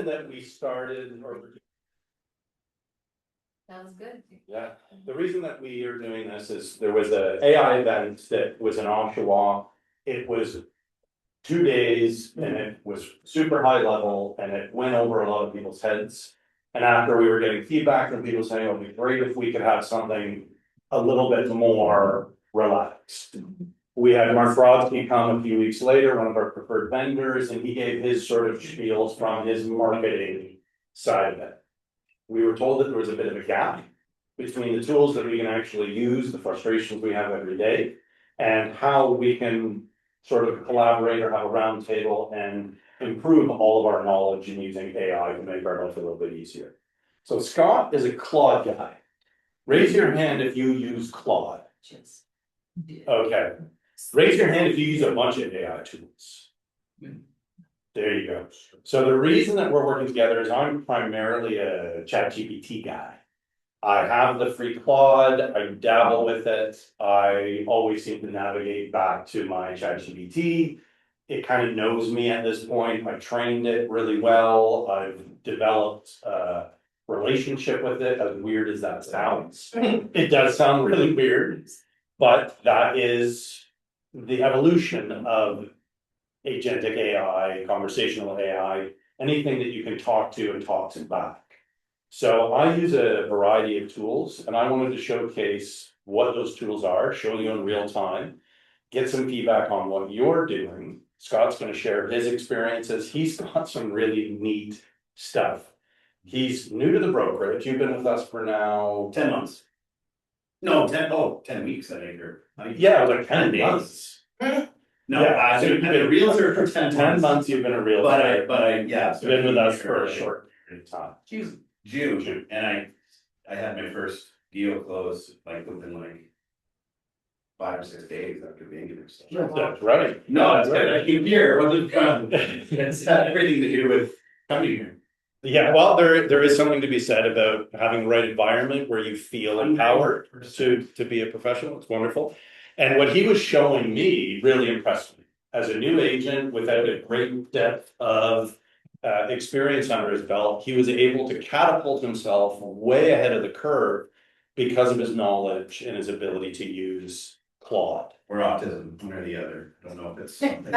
that we started, or Sounds good. yeah, the reason that we are doing this is there was a AI event that was in Oshawa. It was 2 days and it was super high level and it went over a lot of people's heads. And after we were getting feedback from people saying, it would be great if we could have something a little bit more relaxed. We had Mark Brodsky come a few weeks later, one of our preferred vendors, and he gave his sort of spiels from his marketing side of it. We were told that there was a bit of a gap between the tools that we can actually use, the frustrations we have every day, and how we can sort of collaborate or have a round table and improve all of our knowledge in using AI to make our life a little bit easier. So Scott is a Claude guy. Raise your hand if you use Claude. Okay. Raise your hand if you use a bunch of AI tools. There you go. So the reason that we're working together is I'm primarily a ChatGPT guy. I have the free Claude, I dabble with it. I always seem to navigate back to my ChatGPT. It kind of knows me at this point. I trained it really well. I've developed a relationship with it, as weird as that sounds. It does sound really weird, but that is the evolution of agentic AI, conversational AI, anything that you can talk to and talk to back. So I use a variety of tools and I wanted to showcase what those tools are, show you in real time, get some feedback on what you're doing. Scott's going to share his experiences. He's got some really neat stuff. He's new to the brokerage. You've been with us for now 10 months. No, 10 weeks, I think. Yeah, it was like 10 months. No, Yeah, I've been a realtor for 10 months. You've been a realtor. But I yeah. Been with us for a short period of time. June, and I had my first deal closed like within like 5 or 6 days after being in there. That's right. No, it's good. I came here. It wasn't fun. It's had everything to do with coming here. Yeah, well, there is something to be said about having the right environment where you feel empowered to be a professional. It's wonderful. And what he was showing me really impressed me. As a new agent without a great depth of experience under his belt, he was able to catapult himself way ahead of the curve because of his knowledge and his ability to use Claude. Or autism, one or the other. I don't know if it's something.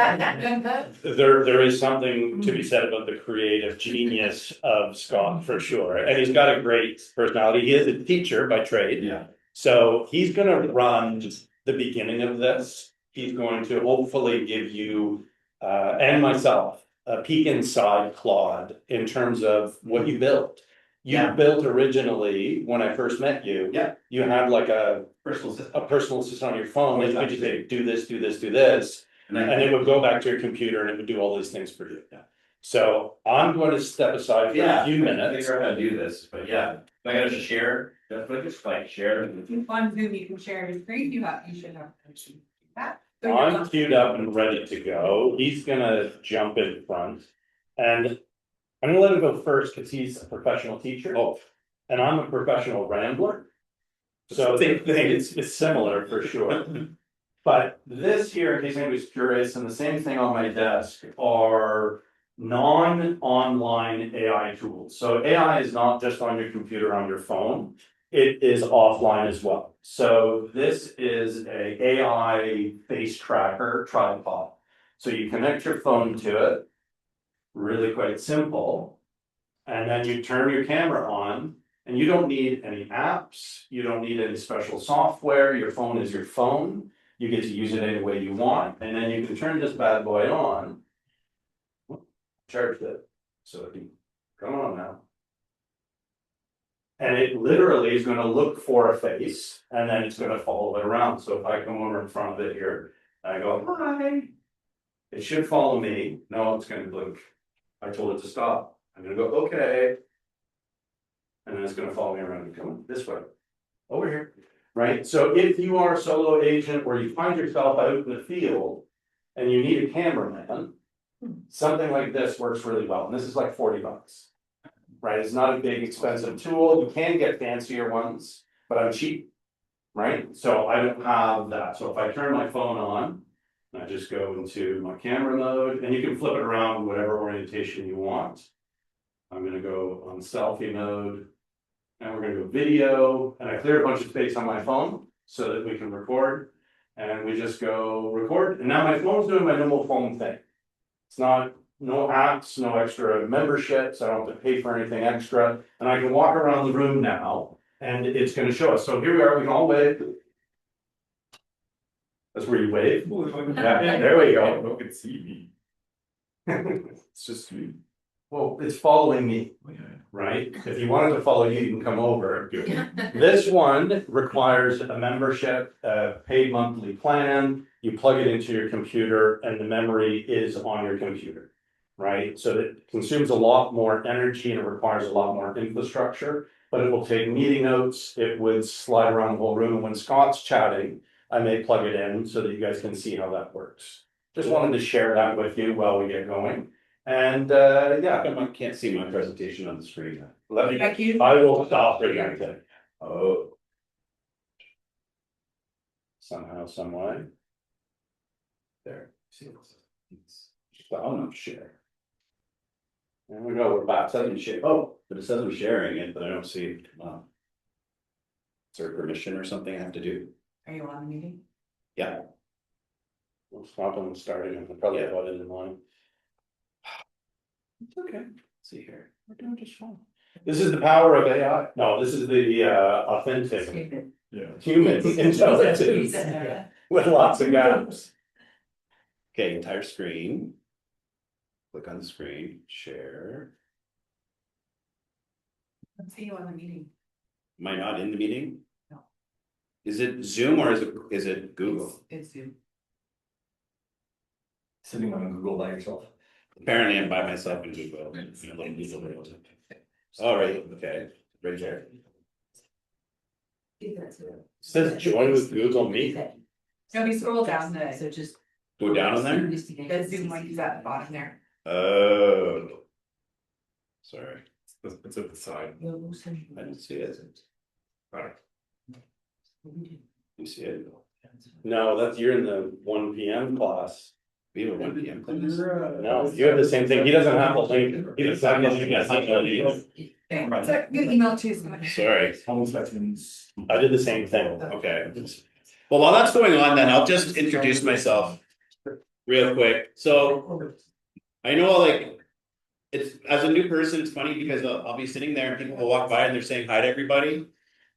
There is something to be said about the creative genius of Scott for sure. And he's got a great personality. He is a teacher by trade. Yeah. So he's going to run the beginning of this. He's going to hopefully give you and myself a peek inside Claude in terms of what you built. You built originally when I first met you. Yeah. You had like a Personal assistant. On your phone. And you could say, do this, do this, do this. And it would go back to your computer and it would do all these things for you. Yeah. So I'm going to step aside for a few minutes. Figure out how to do this, but yeah, I gotta just share. Just like share. On Zoom, you can share your screen. You should have that. So you're I'm not- queued up and ready to go. He's gonna jump in front. And I'm gonna let him go first because he's a professional teacher. Oh. And I'm a professional rambler. So it's similar for sure. But this here, in case anybody's curious, and the same thing on my desk are non-online AI tools. So AI is not just on your computer, on your phone. It is offline as well. So this is a AI face tracker tripod. So you connect your phone to it, really quite simple. And then you turn your camera on. And you don't need any apps, you don't need any special software, your phone is your phone, you get to use it any way you want, and then you can turn this bad boy on. Charge it, so it can come on now. And it literally is gonna look for a face, and then it's gonna follow it around. So if I come over in front of it here, I go, hi. It should follow me, no, it's gonna blink. I told it to stop, I'm gonna go, okay. And then it's going to follow me around and come this way, over here, right? So if you are a solo agent or you find yourself out in the field and you need a cameraman, something like this works really well. And this is like $40, right? It's not a big expensive tool. You can get fancier ones, but I'm cheap, right? So I don't have that. So if I turn my phone on, I just go into my camera mode and you can flip it around whatever orientation you want. I'm gonna go on selfie mode. And we're gonna go video, and I cleared a bunch of space on my phone so that we can record. And we just go record, and now my phone's doing my normal phone thing. It's not, no apps, no extra memberships, I don't have to pay for anything extra, and I can walk around the room now. And it's gonna show us, so here we are, we can all wave. That's where you wave. Yeah, there we go. No one can see me. It's just me. Well, it's following me, right? If you wanted to follow you, you can come over. This one requires a membership, a paid monthly plan. You plug it into your computer and the memory is on your computer, right? So it consumes a lot more energy and it requires a lot more infrastructure, but it will take meeting notes. It would slide around the whole room. And when Scott's chatting, I may plug it in so that you guys can see how that works. Just wanted to share that with you while we get going. And yeah, I can't see my presentation on the screen. let me, Thank you. I will stop presenting Oh, somehow, some way. there. See, it's, oh, no, share. There we go, we're back. It says I'm share, oh, but it says I'm sharing it, but I don't see it. Is there permission or something I have to do? Are you on the meeting? Yeah. We'll stop and starting and probably have it in line. It's okay. Let's see here. We're doing just fine. This is the power of AI. No, this is the authentic Yeah. human intelligence with lots of gaps. Okay, entire screen. Click on the screen, share. Let's see you on the meeting. Am I not in the meeting? No. Is it Zoom or is it Google? It's Zoom. Sitting on Google by yourself. Apparently I'm by myself in Google. All right, okay, right there. Says join with Google Meet. No, we scroll down So just. Go down on there? the Zoom link is at the bottom there. Oh. Sorry, It's at the side. I didn't see it. Alright. You see it? No, that's, you're in the 1 PM class. We have a 1 PM class. No, you have the same thing. He doesn't have a link. He doesn't have a link. It's a good email too. So much. Sorry, Home inspections. I did the same thing. okay. Well, while that's going on, then I'll just introduce myself real quick. So I know, like, it's, as a new person, it's funny because I'll be sitting there and people will walk by and they're saying hi to everybody.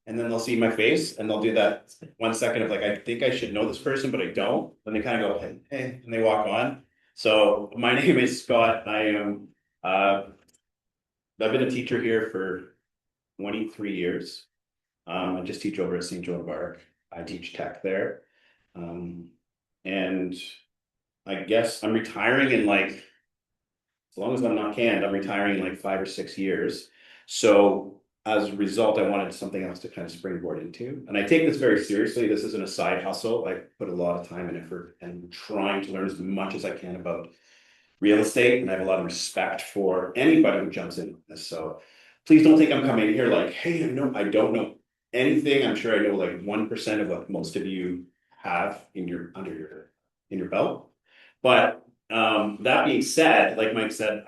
And then they'll see my face and they'll do that 1 second of like, I think I should know this person, but I don't. Then they kind of go, hey, and they walk on. So my name is Scott. I am, I've been a teacher here for 23 years. I just teach over at St. Joan of Arc. I teach tech there. And I guess I'm retiring in like, as long as I'm not canned, I'm retiring in like 5 or 6 years. So as a result, I wanted something else to kind of springboard into. And I take this very seriously. This isn't a side hustle. I put a lot of time and effort and trying to learn as much as I can about real estate. And I have a lot of respect for anybody who jumps in this. So please don't think I'm coming here like, hey, I don't know anything. I'm sure I know like 1% of what most of you have in your belt. But that being said, like Mike said,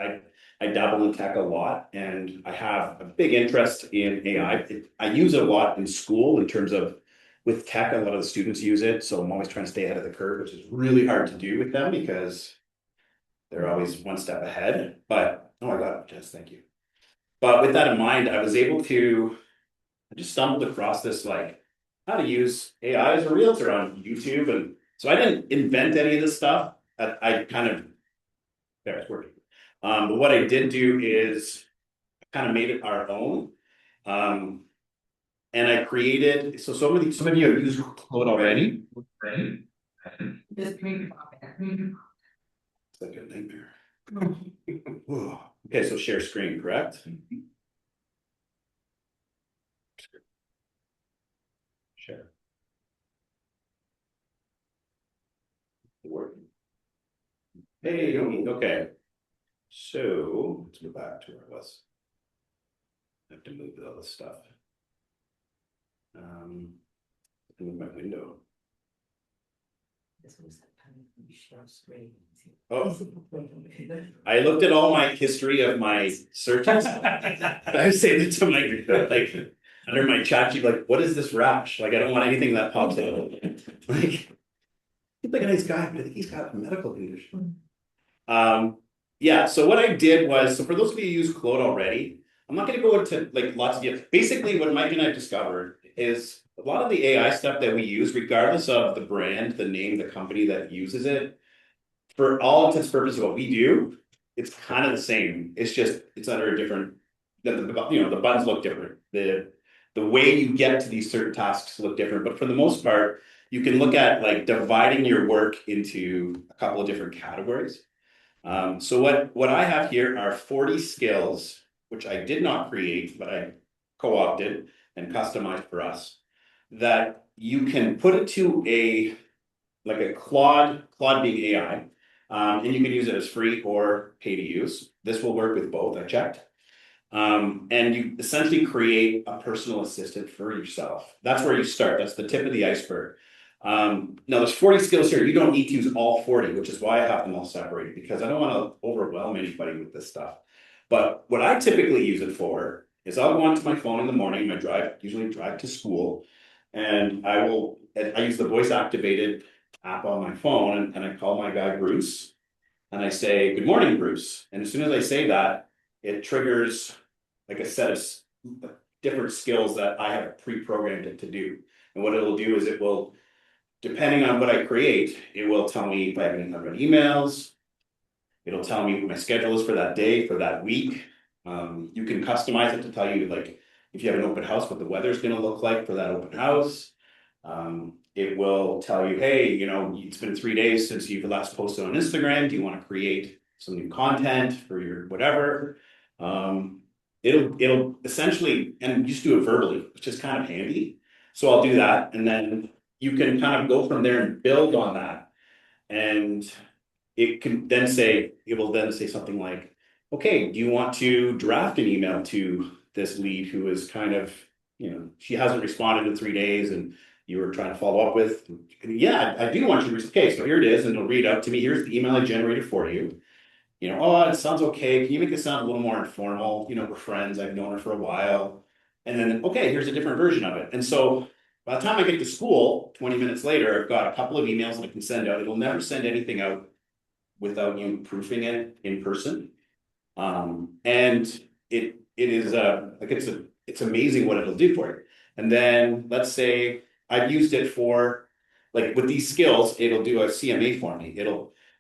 I dabble in tech a lot and I have a big interest in AI. I use it a lot in school in terms of with tech, a lot of the students use it. So I'm always trying to stay ahead of the curve, which is really hard to do with them because they're always one step ahead. But oh my God, Jess, thank you. But with that in mind, I just stumbled across this, like how to use AI as a realtor on YouTube. And so I didn't invent any of this stuff. I kind of, there, it's working. But what I did do is kind of made it our own. And I created, so some of you have used Claude already. Just community. It's like a nightmare. Okay, so share screen, correct? Share. Working. Hey, okay. So let's go back to where I was. I have to move all this stuff. Move my window. Oh, I looked at all my history of my searches. I saved it to my, like, under my chat sheet, like, what is this rash? Like, I don't want anything that pops out. Like, he's like a nice guy, but I think he's got a medical condition. Yeah, so what I did was, so for those of you who use Claude already, I'm not gonna go into like lots of detail. Basically, what Mike and I discovered is a lot of the AI stuff that we use, regardless of the brand, the name, the company that uses it, for all intents and purposes, what we do, it's kind of the same. It's just, it's under a different, the buttons look different. The way you get to these certain tasks look different, but for the most part, you can look at like dividing your work into a couple of different categories. So what I have here are 40 skills, which I did not create, but I co-opted and customized for us, that you can put it to like a Claude being AI, and you can use it as free or pay to use. This will work with both, I checked. And you essentially create a personal assistant for yourself. That's where you start. That's the tip of the iceberg. Now there's 40 skills here. You don't need to use all 40, which is why I have them all separated, because I don't want to overwhelm anybody with this stuff. But what I typically use it for is I'll go onto my phone in the morning, usually drive to school, and I use the voice activated app on my phone, and I call my guy Bruce, and I say, "Good morning, Bruce." And as soon as I say that, it triggers like a set of different skills that I have pre-programmed it to do. And what it'll do is it will, depending on what I create, it will tell me if I have any unread emails. It'll tell me what my schedule is for that day, for that week. You can customize it to tell you, like, if you have an open house, what the weather's going to look like for that open house. It will tell you, hey, it's been 3 days since you've last posted on Instagram. Do you want to create some new content for your whatever? It'll essentially, and just do it verbally, which is kind of handy. So I'll do that, and then you can kind of go from there and build on that. And it will then say something like, okay, do you want to draft an email to this lead who is kind of, she hasn't responded in 3 days and you were trying to follow up with? Yeah, I do want you to, okay, so here it is, and it'll read out to me, here's the email I generated for you. Oh, it sounds okay. Can you make it sound a little more informal? We're friends, I've known her for a while. And then, okay, here's a different version of it. And so by the time I get to school, 20 minutes later, I've got a couple of emails that I can send out. It'll never send anything out without you proofing it in person. And it is it's amazing what it'll do for you. And then let's say I've used it for, like, with these skills, it'll do a CMA for me.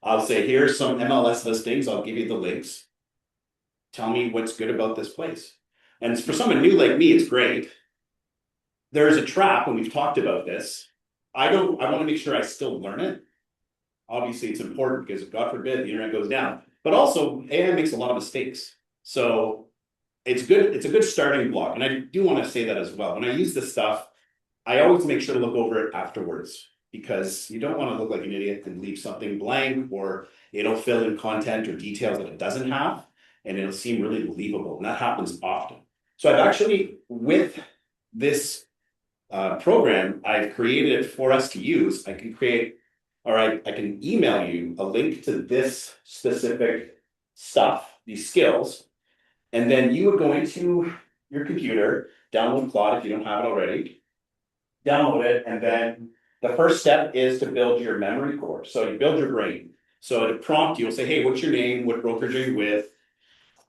I'll say, here's some MLS listings. I'll give you the links. Tell me what's good about this place. And for someone new like me, it's great. There's a trap, and we've talked about this. I want to make sure I still learn it. Obviously, it's important because, God forbid, the internet goes down. But also, AI makes a lot of mistakes. So it's good. It's a good starting block. And I do want to say that as well. When I use this stuff, I always make sure to look over it afterwards, because you don't want to look like an idiot and leave something blank, or it'll fill in content or details that it doesn't have, and it'll seem really believable. And that happens often. So I've actually, with this program, I've created it for us to use. I can email you a link to this specific stuff, these skills, and then you would go into your computer, download Claude if you don't have it already, download it, and then the first step is to build your memory core. So you build your brain. So it'll prompt you, it'll say, hey, what's your name? What brokerage are you with?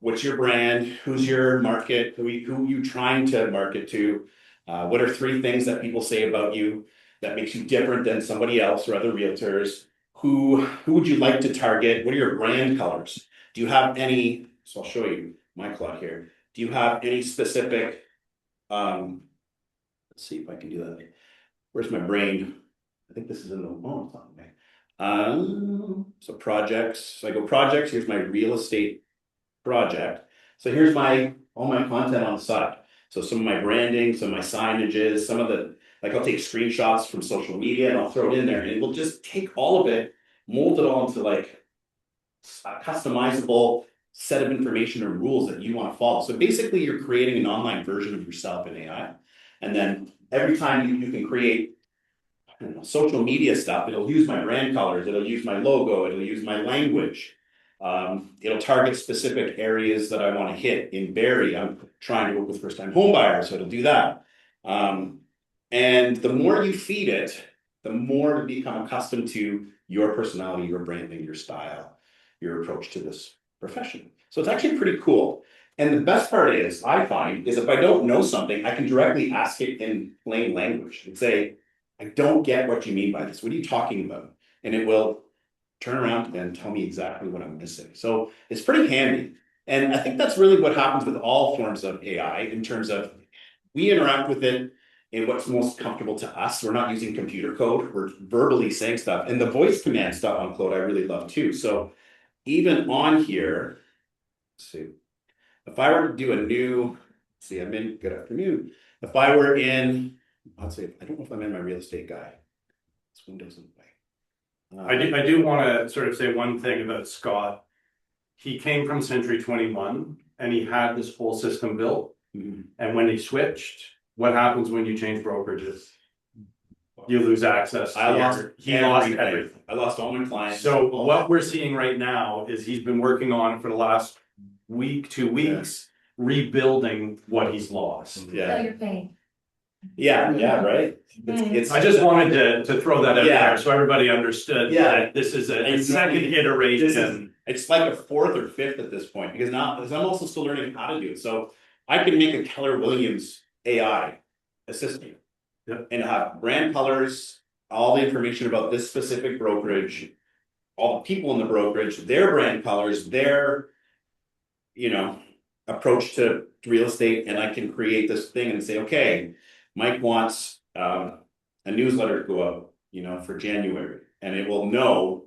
What's your brand? Who's your market? Who are you trying to market to? What are 3 things that people say about you that makes you different than somebody else or other realtors? Who would you like to target? What are your brand colors? Do you have any, so I'll show you my Claude here. Do you have any specific, let's see if I can do that. Where's my brain? I think this is in the, oh, it's not in there. So projects, so I go projects, here's my real estate project. So here's all my content on the side. So some of my branding, some of my signages, some of the, like, I'll take screenshots from social media and I'll throw it in there, and we'll just take all of it, mold it all into like a customizable set of information or rules that you want to follow. So basically you're creating an online version of yourself in AI. And then every time you can create don't know, social media stuff. It'll use my brand colors, it'll use my logo, it'll use my language. It'll target specific areas that I want to hit in Barrie. I'm trying to work with first-time home buyers, so it'll do that. And the more you feed it, the more to become accustomed to your personality, your branding, your style, your approach to this profession. So it's actually pretty cool. And the best part is, I find, is if I don't know something, I can directly ask it in plain language and say, I don't get what you mean by this. What are you talking about? And it will turn around and tell me exactly what I'm missing. So it's pretty handy. And I think that's really what happens with all forms of AI in terms of we interact with it in what's most comfortable to us. We're not using computer code, we're verbally saying stuff. And the voice command stuff on Claude I really love too. So even on here, let's see, if I were to do a new, see, I'm in, good afternoon. If I were in, I'd say, I don't know if I'm in my real estate guy. This window's in the way. I do want to sort of say one thing about Scott. He came from Century 21 and he had this whole system built. Mhm. And when he switched, what happens when you change brokerages? You lose access. I lost He lost everything. I lost all my clients. So what we're seeing right now is he's been working on for the last week, 2 weeks, rebuilding what he's lost. Yeah. Feel your pain. Yeah, right. It's I just wanted to throw that out Yeah. there so everybody understood Yeah. that this is a And second this iteration. it's like a fourth or fifth at this point because now because I'm also still learning how to do it. So I can make a Keller Williams AI assistant. Yep. And have brand colors, all the information about this specific brokerage, all the people in the brokerage, their brand colors, their, approach to real estate, and I can create this thing and say, okay, Mike wants a newsletter to go out, for January, and it will know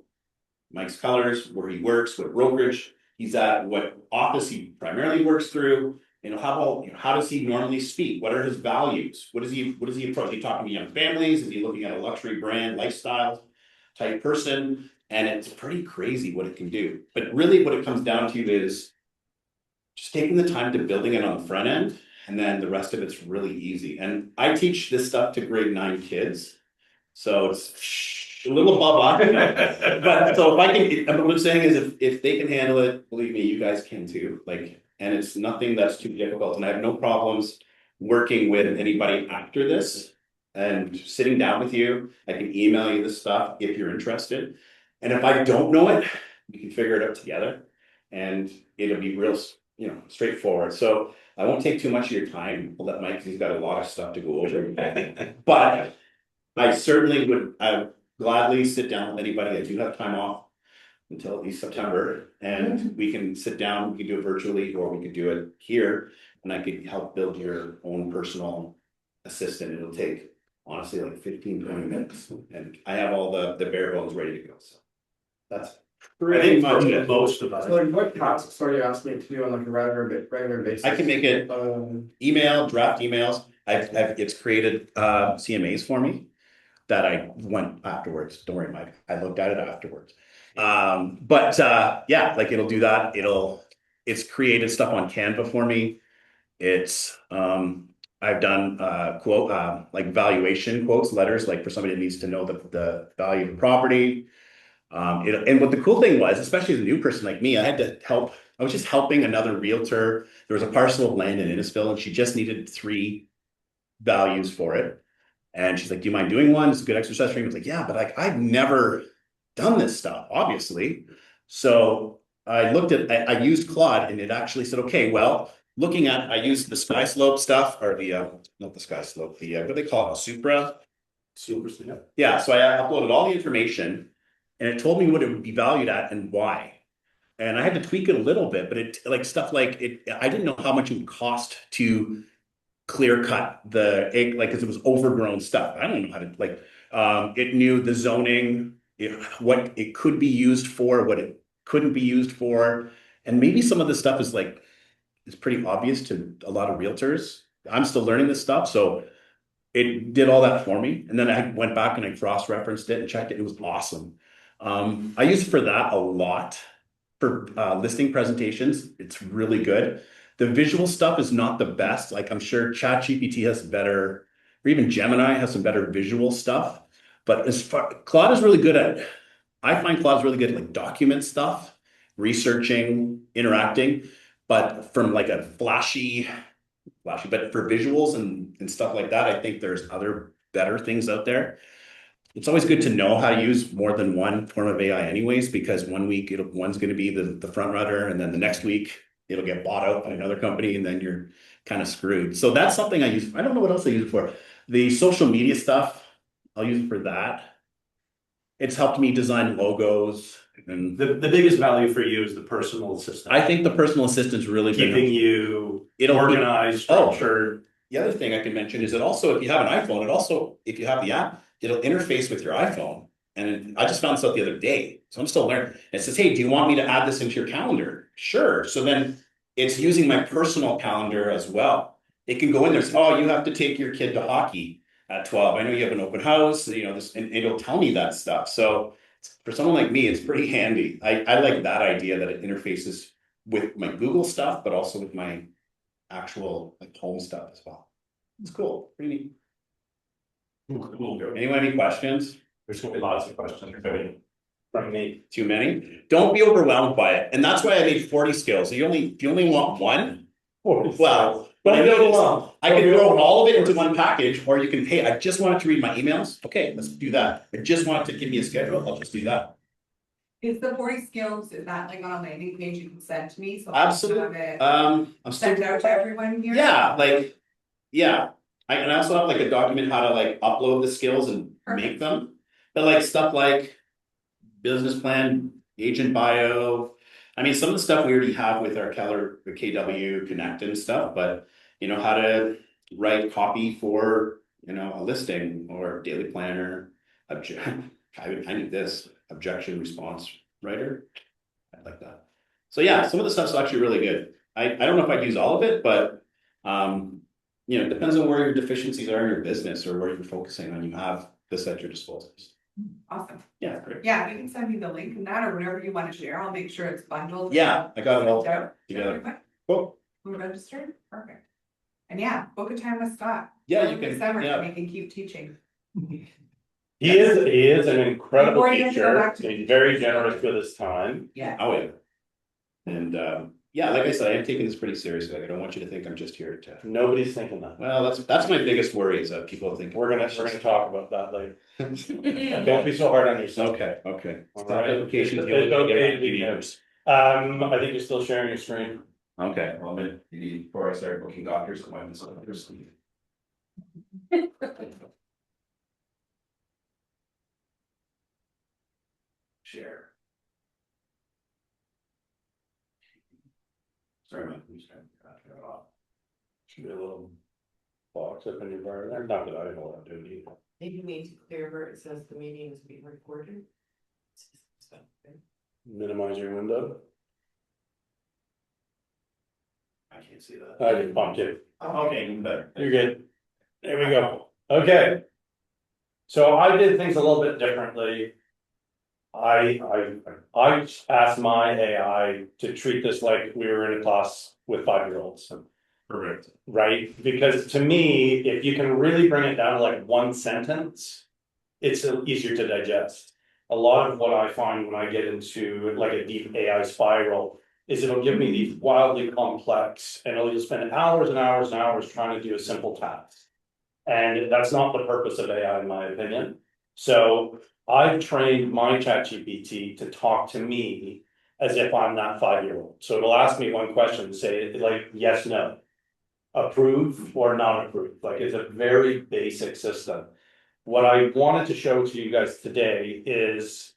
Mike's colors, where he works, what brokerage he's at, what office he primarily works through. How does he normally speak? What are his values? What does he approach? Is he talking to young families? Is he looking at a luxury brand lifestyle type person? And it's pretty crazy what it can do. But really what it comes down to is just taking the time to building it on the front end, and then the rest of it's really easy. And I teach this stuff to grade 9 kids. So it's a little above but so if I can, what I'm saying is if they can handle it, believe me, you guys can too. And it's nothing that's too difficult, and I have no problems working with anybody after this and sitting down with you. I can email you this stuff if you're interested. And if I don't know it, we can figure it out together and it'll be real, straightforward. So I won't take too much of your time. I'll let Mike, 'cause he's got a lot of stuff to go over. But I certainly would, I would gladly sit down with anybody. I do have time off until at least September, and we can sit down, we can do it virtually, or we could do it here, and I could help build your own personal assistant. It'll take honestly like 15-20 minutes, and I have all the bare bones ready to go, so that's pretty much it. Most of us. So like what tasks are you asking me to do on like a regular basis? I can make it email, draft emails. It's created CMAs for me that I went afterwards. Don't worry, Mike, I looked at it afterwards. It'll do that. It's created stuff on Canva for me. It's I've done quote like valuation quotes, letters, like for somebody that needs to know the value of the property. And what the cool thing was, especially as a new person like me, I was just helping another realtor. There was a parcel of land in Innisfil and she just needed 3 values for it. And she's like, do you mind doing one? It's a good exercise for me. I was like, yeah, but I've never done this stuff, obviously. So I used Claude and it actually said, okay, well, I used the sky slope stuff or not the sky slope, what do they call it? A Supra. Yeah. So I uploaded all the information and it told me what it would be valued at and why. And I had to tweak it a little bit, but I didn't know how much it would cost to clear cut the egg, because it was overgrown stuff. I don't know how to it knew the zoning, what it could be used for, what it couldn't be used for. And maybe some of the stuff is pretty obvious to a lot of realtors. I'm still learning this stuff. So it did all that for me. And then I went back and I cross-referenced it and checked it. It was awesome. I use it for that a lot for listing presentations. It's really good. The visual stuff is not the best. Like I'm sure ChatGPT has better, or even Gemini has some better visual stuff. But as far, Claude is really good at, I find Claude's really good at like document stuff, researching, interacting, but from like a flashy, but for visuals and stuff like that, I think there's other better things out there. It's always good to know how to use more than one form of AI anyways, because one week one's going to be the front runner, and then the next week it'll get bought out by another company, and then you're kind of screwed. So that's something I use. I don't know what else I use it for. The social media stuff, I'll use it for that. It's helped me design logos, and The biggest value for you is the personal assistant. I think the personal assistant's really Keeping you It'll keep- organized, Oh. structured. The other thing I can mention is that also if you have an iPhone, it also, if you have the app, it'll interface with your iPhone. And I just found this out the other day, so I'm still learning. It says, hey, do you want me to add this into your calendar? Sure. So then it's using my personal calendar as well. It can go in there, say, oh, you have to take your kid to hockey at 12. I know you have an open house, you know, this, and it'll tell me that stuff. So for someone like me, it's pretty handy. I like that idea that it interfaces with my Google stuff, but also with my actual like home stuff as well. It's cool, pretty neat. Anyone have any questions? There's gonna be lots of questions coming from me. Too many? Don't be overwhelmed by it. And that's why I made 40 skills. If you only want one, well, but I know I can throw all of it into one package, or you can, hey, I just wanted to read my emails. Okay, let's do that. I just wanted to give me a schedule. I'll just do that. Is the 40 skills, is that like on a landing page you can send to me? So Absolutely. I can have it I'm sent still, out to everyone here? yeah, like, yeah. And I also have like a document how to like upload the skills and make them. But like stuff like business plan, agent bio. I mean, some of the stuff we already have with our Keller, the KW Connect and stuff, but you know, how to write copy for, you know, a listing or daily planner, I need this objection response writer. I like that. So yeah, some of the stuff's actually really good. I don't know if I'd use all of it, but you know, it depends on where your deficiencies are in your business or where you're focusing on. You have this at your disposal. Awesome. Yeah, great. Yeah, you can send me the link and that or whatever you want to share. I'll make sure it's bundled. Yeah, I got it all sent out to together. everyone. Cool. We're registered, perfect. And yeah, book a time with Scott. Yeah, you This can, summer, yeah. so he can keep teaching. He is an incredible Before you have to go teacher. back to- He's very generous with his time. Yeah. Oh, yeah. And yeah, like I said, I am taking this pretty seriously. Like, I don't want you to think I'm just here to. Nobody's thinking that. Well, that's my biggest worry is that people think. We're gonna talk about that later. Don't be so hard on yourself. Okay, okay. All Stop right. applications. It's you only okay get to be years. I think you're still sharing your screen. Okay, well, maybe before I start booking doctors, come on, doctors. Share. Sorry, man. I'm just trying to turn it off. Should be a little box up in your bar there. Not that I know what I'm doing either. Maybe you need to clear where it says the meeting is being recorded. Minimize your window. I can't see that. I didn't bump you. Okay, even better. You're good. There we go. Okay. So I did things a little bit differently. I asked my AI to treat this like we were in a class with 5-year-olds. Perfect. Right? Because to me, if you can really bring it down to like one sentence, it's easier to digest. A lot of what I find when I get into like a deep AI spiral is it'll give me these wildly complex, and it'll just spend hours and hours and hours trying to do a simple task. And that's not the purpose of AI, in my opinion. So I've trained my ChatGPT to talk to me as if I'm that 5-year-old. So it'll ask me one question, say like yes, no, approve or not approve. Like it's a very basic system. What I wanted to show to you guys today is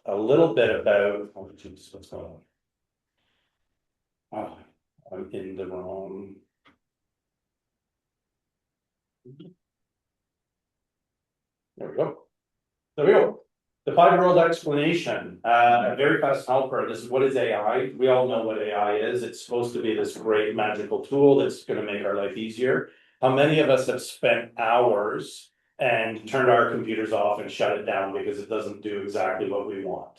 a little bit about, oh geez, what's going on? Oh, I'm in the wrong. There we go. There we go. The 5-year-old explanation, a very fast helper. This is what is AI. We all know what AI is. It's supposed to be this great magical tool that's going to make our life easier. How many of us have spent hours and turned our computers off and shut it down because it doesn't do exactly what we want?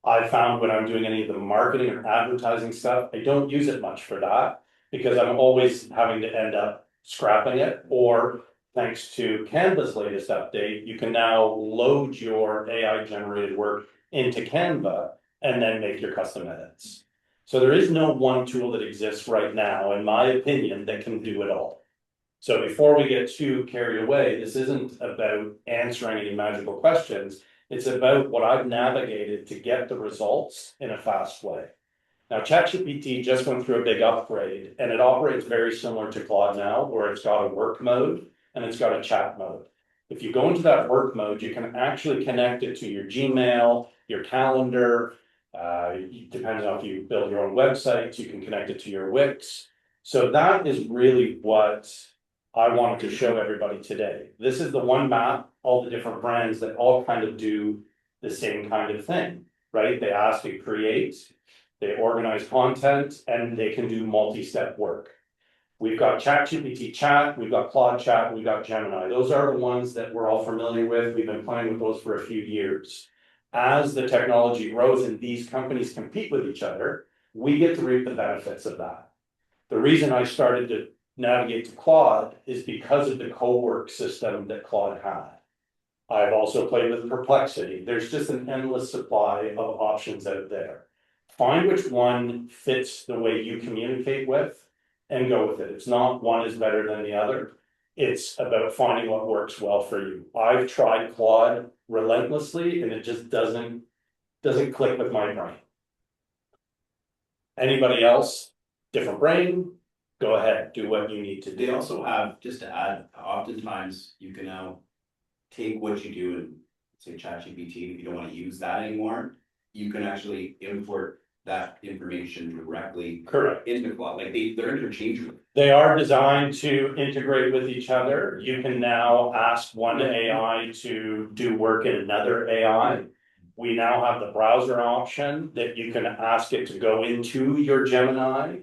I found when I'm doing any of the marketing or advertising stuff, I don't use it much for that because I'm always having to end up scrapping it or thanks to Canva's latest update, you can now load your AI generated work into Canva and then make your custom edits. So there is no one tool that exists right now, in my opinion, that can do it all. So before we get too carried away, this isn't about answering any magical questions. It's about what I've navigated to get the results in a fast way. Now, ChatGPT just went through a big upgrade and it operates very similar to Claude now, where it's got a work mode and it's got a chat mode. If you go into that work mode, you can actually connect it to your Gmail, your calendar. Depending on if you build your own websites, you can connect it to your Wix. So that is really what I wanted to show everybody today. This is the one map, all the different brands that all kind of do the same kind of thing, right? They ask you to create, they organize content, and they can do multi-step work. We've got ChatGPT Chat, we've got Claude Chat, we've got Gemini. Those are the ones that we're all familiar with. We've been playing with those for a few years. As the technology grows and these companies compete with each other, we get to reap the benefits of that. The reason I started to navigate to Claude is because of the co-work system that Claude had. I've also played with Perplexity. There's just an endless supply of options out there. Find which one fits the way you communicate with and go with it. It's not one is better than the other. It's about finding what works well for you. I've tried Claude relentlessly and it just doesn't click with my brain. Anybody else? Different brain? Go ahead, do what you need to They do. also have, just to add, oftentimes you can now take what you do and say ChatGPT, if you don't want to use that anymore, you can actually import that information directly Correct. into Claude, like they're interchangeable. They are designed to integrate with each other. You can now ask one AI to do work in another AI. We now have the browser option that you can ask it to go into your Gemini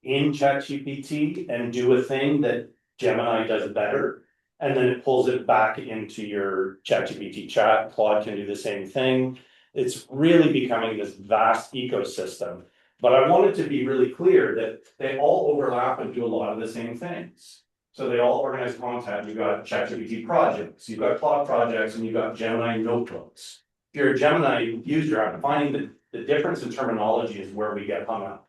in ChatGPT and do a thing that Gemini does better. And then it pulls it back into your ChatGPT chat. Claude can do the same thing. It's really becoming this vast ecosystem. But I wanted to be really clear that they all overlap and do a lot of the same things. So they all organize content. You've got ChatGPT projects, you've got Claude projects, and you've got Gemini notebooks. If you're a Gemini user, I'm finding the difference in terminology is where we get hung up.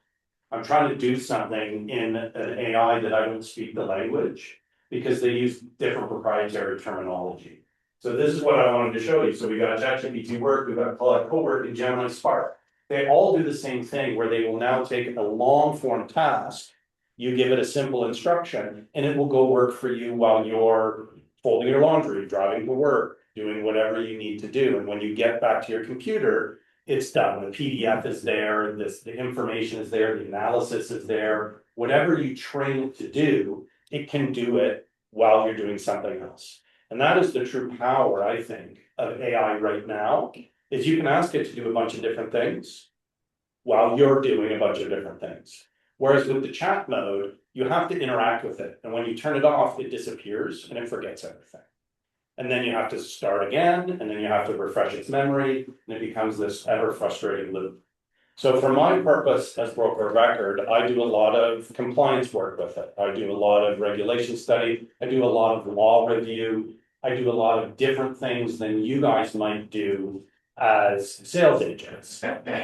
I'm trying to do something in an AI that I don't speak the language because they use different proprietary terminology. So this is what I wanted to show you. So we got ChatGPT work, we've got Claude co-work, and Gemini Spark. They all do the same thing where they will now take a long form task, you give it a simple instruction, and it will go work for you while you're folding your laundry, driving to work, doing whatever you need to do. And when you get back to your computer, it's done. The PDF is there, the information is there, the analysis is there. Whatever you train it to do, it can do it while you're doing something else. And that is the true power, I think, of AI right now, is you can ask it to do a bunch of different things while you're doing a bunch of different things. Whereas with the chat mode, you have to interact with it. And when you turn it off, it disappears and it forgets everything. And then you have to start again, and then you have to refresh its memory, and it becomes this ever frustrating loop. So for my purpose as broker of record, I do a lot of compliance work with it. I do a lot of regulation study. I do a lot of law review. I do a lot of different things than you guys might do as sales agents.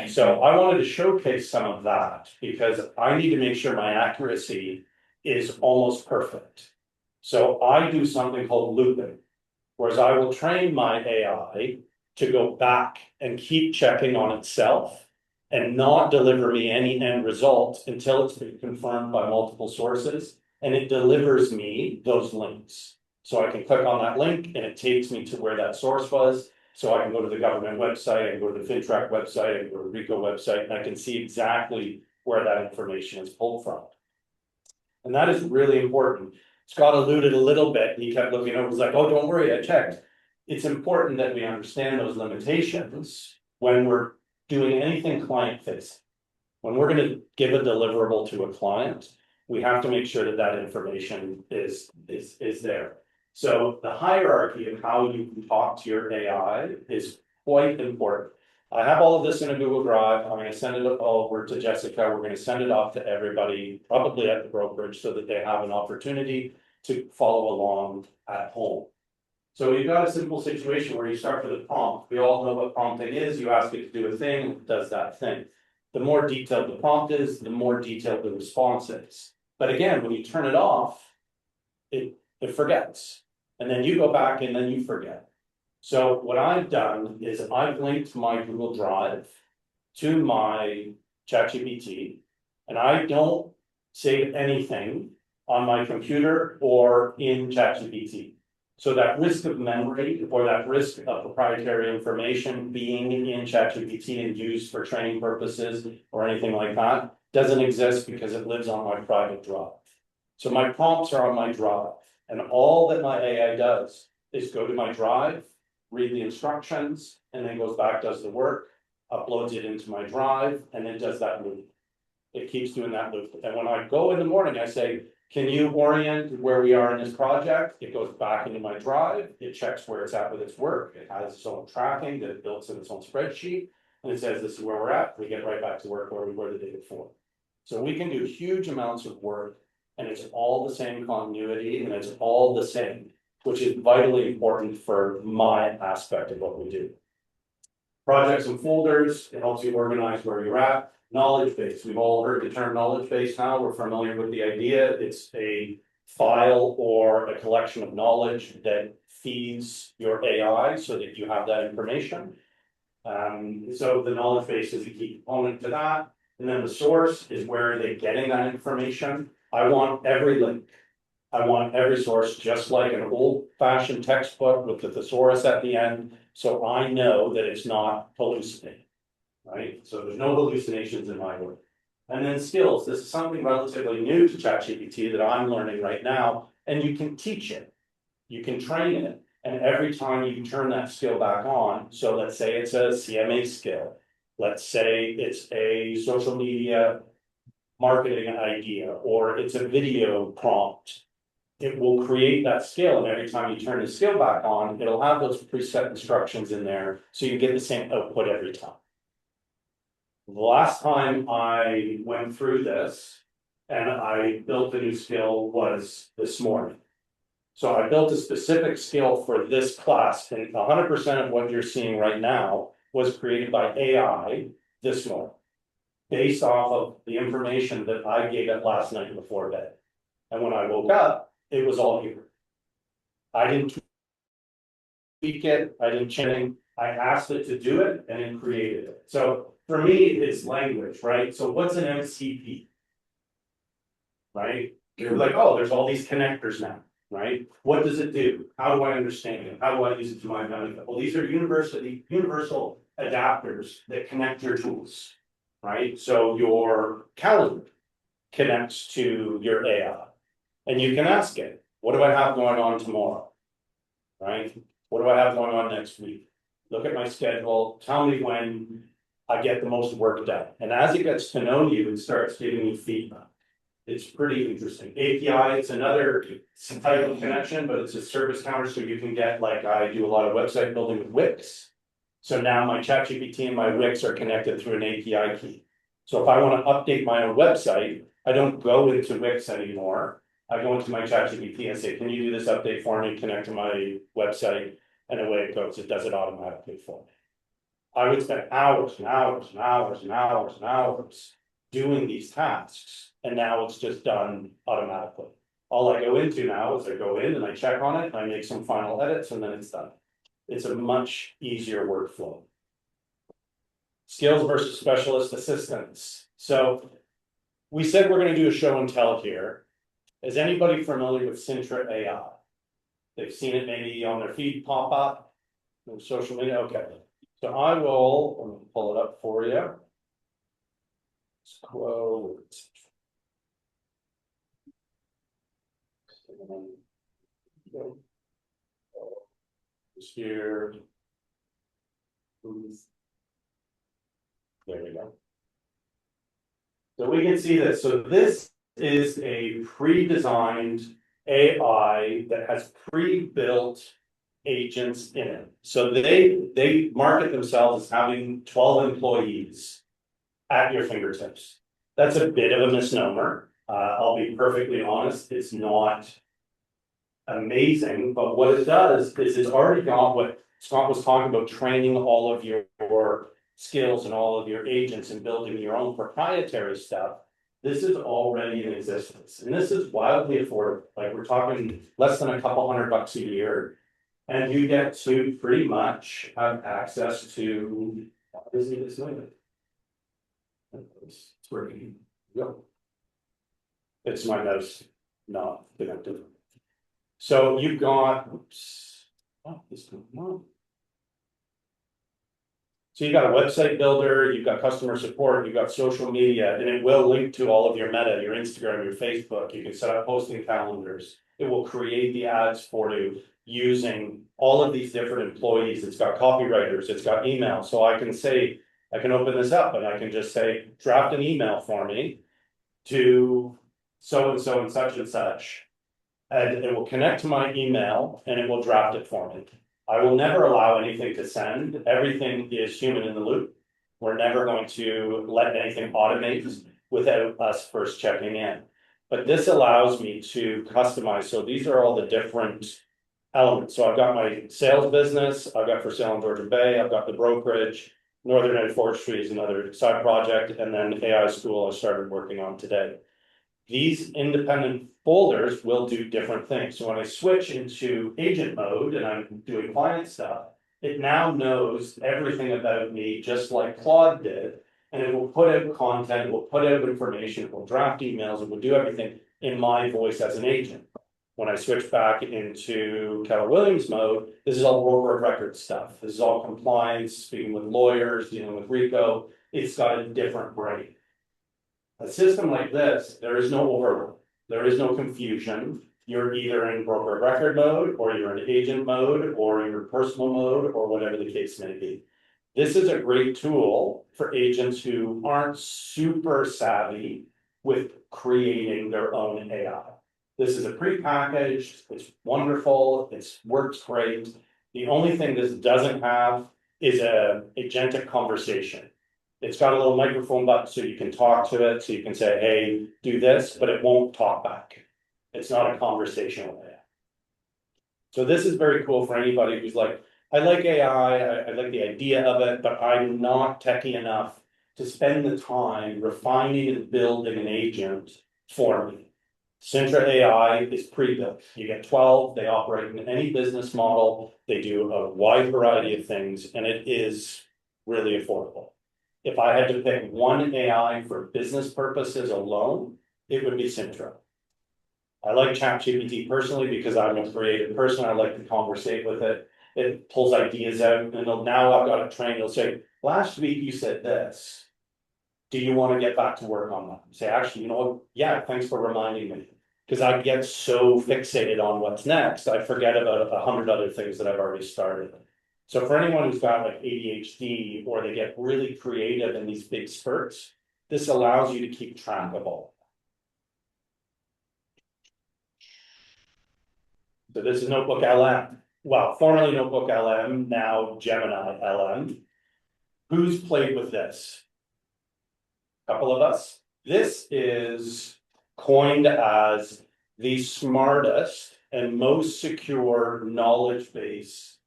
So I wanted to showcase some of that because I need to make sure my accuracy is almost perfect. So I do something called looping, whereas I will train my AI to go back and keep checking on itself and not deliver me any end result until it's been confirmed by multiple sources, and it delivers me those links. So I can click on that link and it takes me to where that source was. So I can go to the government website, I can go to the FinTrack website, I can go to the RICO website, and I can see exactly where that information is pulled from. And that is really important. Scott alluded a little bit, he kept looking over, was like, oh, don't worry, I checked. It's important that we understand those limitations when we're doing anything client facing. When we're going to give a deliverable to a client, we have to make sure that that information is there. So the hierarchy of how you can talk to your AI is quite important. I have all of this in a Google Drive. I'm going to send it over to Jessica. We're going to send it off to everybody, probably at the brokerage, so that they have an opportunity to follow along at home. So you've got a simple situation where you start with a prompt. We all know what prompting is. You ask it to do a thing, it does that thing. The more detailed the prompt is, the more detailed the response is. But again, when you turn it off, it forgets. And then you go back and then you forget. So what I've done is I've linked my Google Drive to my ChatGPT, and I don't save anything on my computer or in ChatGPT. So that risk of memory or that risk of proprietary information being in ChatGPT and used for training purposes or anything like that doesn't exist because it lives on my private drive. So my prompts are on my drive, and all that my AI does is go to my drive, read the instructions, and then goes back, does the work, uploads it into my drive, and then does that loop. It keeps doing that loop. And when I go in the morning, I say, can you orient where we are in this project? It goes back into my drive, it checks where it's at with its work, it has its own tracking that it builds in its own spreadsheet, and it says this is where we're at, we get right back to work where we were the day before. So we can do huge amounts of work, and it's all the same continuity, and it's all the same, which is vitally important for my aspect of what we do. Projects and folders, it helps you organize where you're at. Knowledge base, we've all heard the term knowledge base now, we're familiar with the idea. It's a file or a collection of knowledge that feeds your AI so that you have that information. So the knowledge base is a key component to that. And then the source is where they're getting that information. I want every link. I want every source, just like an old-fashioned textbook with the thesaurus at the end, so I know that it's not hallucinating. Right, so there's no hallucinations in my work. And then skills, this is something relatively new to ChatGPT that I'm learning right now, and you can teach it, you can train it, and every time you turn that skill back on, so let's say it's a CMA skill, let's say it's a social media marketing idea, or it's a video prompt, it will create that skill, and every time you turn the skill back on, it'll have those preset instructions in there, so you get the same output every time. The last time I went through this and I built a new skill was this morning. So I built a specific skill for this class, and 100% of what you're seeing right now was created by AI this morning, based off of the information that I gave it last night before bed. And when I woke up, it was all here. I didn't tweak it, I didn't change, I asked it to do it and it created it. So for me, it's language, right? So what's an MCP? Right? You're like, oh, there's all these connectors now, right? What does it do? How do I understand it? How do I use it to my benefit? Well, these are universal adapters that connect your tools, right? So your calendar connects to your AI, and you can ask it, what do I have going on tomorrow? Right? What do I have going on next week? Look at my schedule, tell me when I get the most work done. And as it gets to know you, it starts giving you feedback. It's pretty interesting. API, it's another type of connection, but it's a service counter, so you can get, like, I do a lot of website building with Wix. So now my ChatGPT and my Wix are connected through an API key. So if I want to update my own website, I don't go into Wix anymore. I go into my ChatGPT and say, can you do this update for me, connect to my website, and away it goes. It does it automatically for me. I would spend hours and hours and hours and hours and hours doing these tasks, and now it's just done automatically. All I go into now is I go in and I check on it, and I make some final edits, and then it's done. It's a much easier workflow. Skills versus specialist assistants. So we said we're going to do a show and tell here. Is anybody familiar with Sintra AI? They've seen it maybe on their feed pop up on social media. Okay. So I'm gonna pull it up for you. Quote. Here. There we go. So we can see this. So this is a pre-designed AI that has pre-built agents in it. So they market themselves as having 12 employees at your fingertips. That's a bit of a misnomer. I'll be perfectly honest, it's not amazing, but what it does is it's already got what Scott was talking about, training all of your skills and all of your agents and building your own proprietary stuff. This is already in existence, and this is wildly affordable, like we're talking less than a couple $100 a year. And you get to pretty much have access to, obviously this limit. It's where you go. It's my mouse, not connected. So you've got, oops, oh, this come on. So you've got a website builder, you've got customer support, you've got social media, and it will link to all of your Meta, your Instagram, your Facebook. You can set up posting calendars. It will create the ads for you using all of these different employees. It's got copywriters, it's got email. So I can say, I can open this up and I can just say, draft an email for me to so and so and such and such. And it will connect to my email and it will draft it for me. I will never allow anything to send. Everything is human in the loop. We're never going to let anything automate without us first checking in. But this allows me to customize. So these are all the different elements. So I've got my sales business, I've got for sale in Georgian Bay, I've got the brokerage, Northern Ed Forestry is another side project, and then AI school I started working on today. These independent folders will do different things. So when I switch into agent mode and I'm doing client stuff, it now knows everything about me, just like Claude did. And it will put out content, it will put out information, it will draft emails, it will do everything in my voice as an agent. When I switch back into Keller Williams mode, this is all broker of record stuff. This is all compliance, speaking with lawyers, dealing with RICO. It's got a different brain. A system like this, there is no overload, there is no confusion. You're either in broker of record mode, or you're in agent mode, or you're personal mode, or whatever the case may be. This is a great tool for agents who aren't super savvy with creating their own AI. This is a pre-packaged, it's wonderful, it works great. The only thing this doesn't have is a agentic conversation. It's got a little microphone button so you can talk to it, so you can say, hey, do this, but it won't talk back. It's not a conversational AI. So this is very cool for anybody who's like, I like AI, I like the idea of it, but I'm not techie enough to spend the time refining and building an agent for me. Sintra AI is pre-built. You get 12, they operate in any business model, they do a wide variety of things, and it is really affordable. If I had to pick one AI for business purposes alone, it would be Sintra. I like ChatGPT personally because I'm a creative person. I like to conversate with it. It pulls ideas out, and now I've got a train. It'll say, last week you said this. Do you want to get back to work on that? Say, actually, you know what? Yeah, thanks for reminding me. Because I get so fixated on what's next, I forget about 100 other things that I've already started. So for anyone who's got like ADHD or they get really creative in these big spurts, this allows you to keep track of all. So this is Notebook LM. Well, formerly Notebook LM, now Gemini LM. Who's played with this? A couple of us. This is coined as the smartest and most secure knowledge base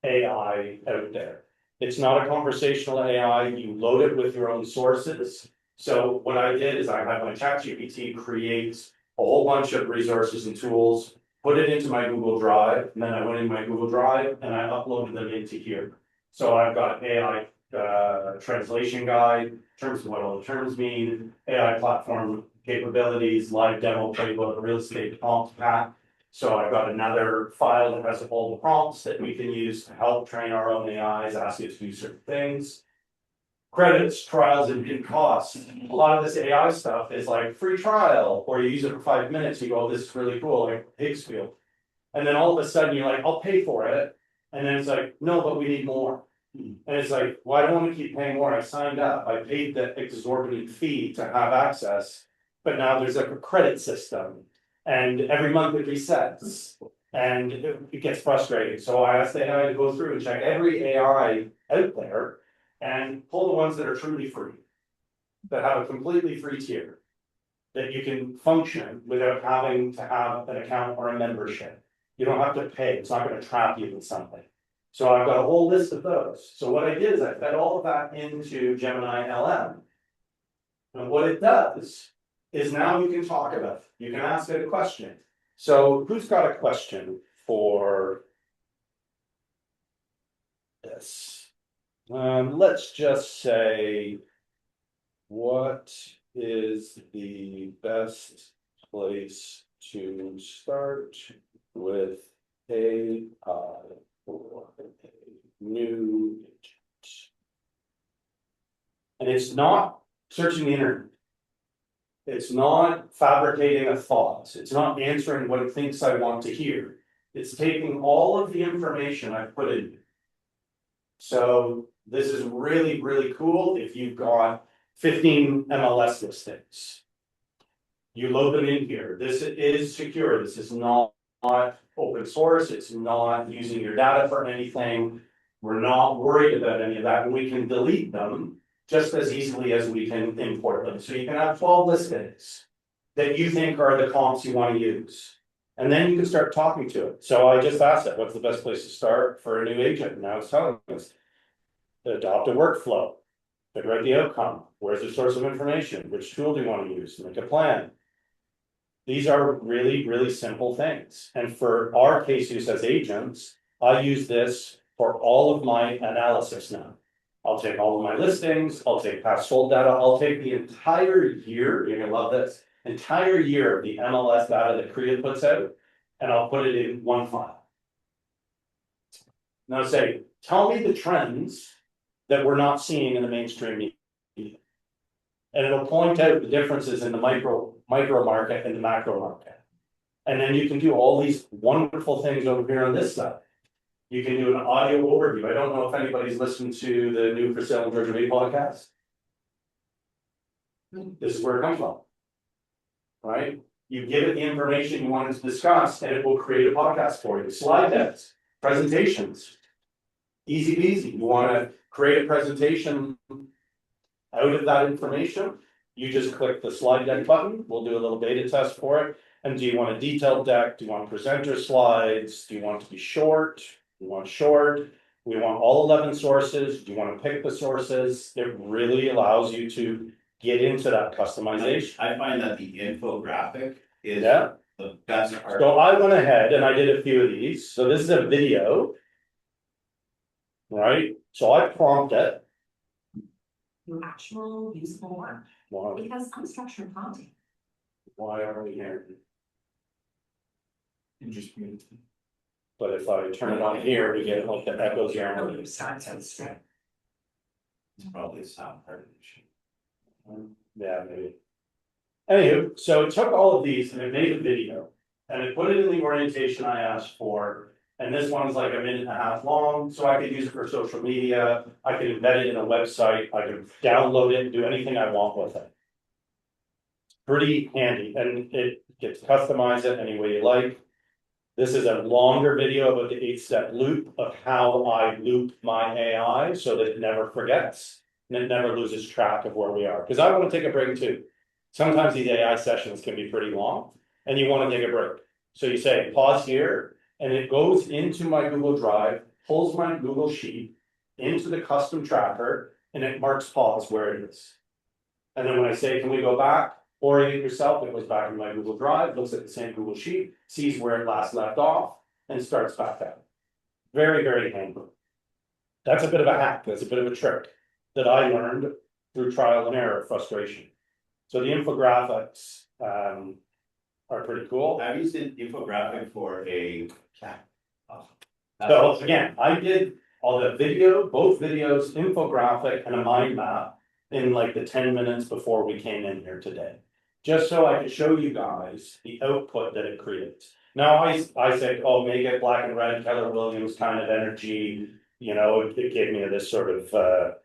AI out there. It's not a conversational AI. You load it with your own sources. So what I did is I had my ChatGPT create a whole bunch of resources and tools, put it into my Google Drive, and then I went in my Google Drive and I uploaded them into here. So I've got AI translation guide, in terms of what all the terms mean, AI platform capabilities, live demo playbook, real estate prompt pack. So I've got another file that has all the prompts that we can use to help train our own AIs, ask it to do certain things. Credits, trials, and costs. A lot of this AI stuff is like free trial, or you use it for 5 minutes, you go, oh, this is really cool, like Piggsfield. And then all of a sudden you're like, I'll pay for it. And then it's like, no, but we need more. And it's like, well, I don't want to keep paying more. I signed up, I paid the exorbitant fee to have access, but now there's like a credit system. And every month it resets, and it gets frustrating. So I asked the AI to go through and check every AI out there and pull the ones that are truly free, that have a completely free tier, that you can function without having to have an account or a membership. You don't have to pay, it's not gonna trap you in something. So I've got a whole list of those. So what I did is I fed all of that into Gemini LM. And what it does is now you can talk about it. You can ask it a question. So who's got a question for this? Let's just say, what is the best place to start with AI for a new agent? And it's not searching the internet. It's not fabricating a thought. It's not answering what it thinks I want to hear. It's taking all of the information I've put in. So this is really, really cool if you've got 15 MLS listings. You load them in here. This is secure. This is not open source. It's not using your data for anything. We're not worried about any of that, and we can delete them just as easily as we can import them. So you can have 12 listings that you think are the comps you want to use. And then you can start talking to it. So I just asked it, what's the best place to start for a new agent? Now it's telling us, adopt a workflow, figure out the outcome, where's the source of information, which tool do you want to use, make a plan. These are really, really simple things. And for our case use as agents, I use this for all of my analysis now. I'll take all of my listings, I'll take past sold data, I'll take the entire year, you're gonna love this, entire year of the MLS data that Korea puts out, and I'll put it in one file. Now say, tell me the trends that we're not seeing in the mainstream media. And it'll point out the differences in the micro market and the macro market. And then you can do all these wonderful things over here on this side. You can do an audio overview. I don't know if anybody's listened to the new For Sale in Georgia Bay podcast. This is where it comes from. Right? You give it the information you wanted to discuss, and it will create a podcast for you. Slide decks, presentations. Easy peasy. You want to create a presentation out of that information, you just click the slide deck button. We'll do a little beta test for it. And do you want a detailed deck? Do you want presenter slides? Do you want it to be short? Do you want short? We want all 11 sources. Do you want to pick the sources? It really allows you to get into that customization. I find that the infographic is Yeah. the best part. So I went ahead and I did a few of these. So this is a video. Right? So I prompt it. Actual useful work, Why, because unstructured content. why are we here? Interesting. But if I turn it on here, we get like the echoes around. It starts out straight. It's probably a sound part of the issue. Yeah, maybe. Anywho, so it took all of these and it made a video. And it put it in the orientation I asked for. And this one's like a minute and a half long, so I could use it for social media. I could embed it in a website. I could download it and do anything I want with it. Pretty handy, and it gets customized it any way you like. This is a longer video about the 8-step loop of how I loop my AI so that it never forgets and it never loses track of where we are. Because I want to take a break too. Sometimes these AI sessions can be pretty long and you want to take a break. So you say, pause here, and it goes into my Google Drive, pulls my Google Sheet into the custom tracker, and it marks pause where it is. And then when I say, can we go back? Orient yourself, it goes back in my Google Drive, looks at the same Google Sheet, sees where it last left off, and starts back out. Very, very handy. That's a bit of a hack, that's a bit of a trick that I learned through trial and error, frustration. So the infographics are pretty cool. I've used an infographic for a cat. So again, I did all the video, both videos, infographic, and a mind map in like the 10 minutes before we came in here today. Just so I could show you guys the output that it creates. Now I said, oh, make it black and red, Keller Williams kind of energy, you know, it gave me this sort of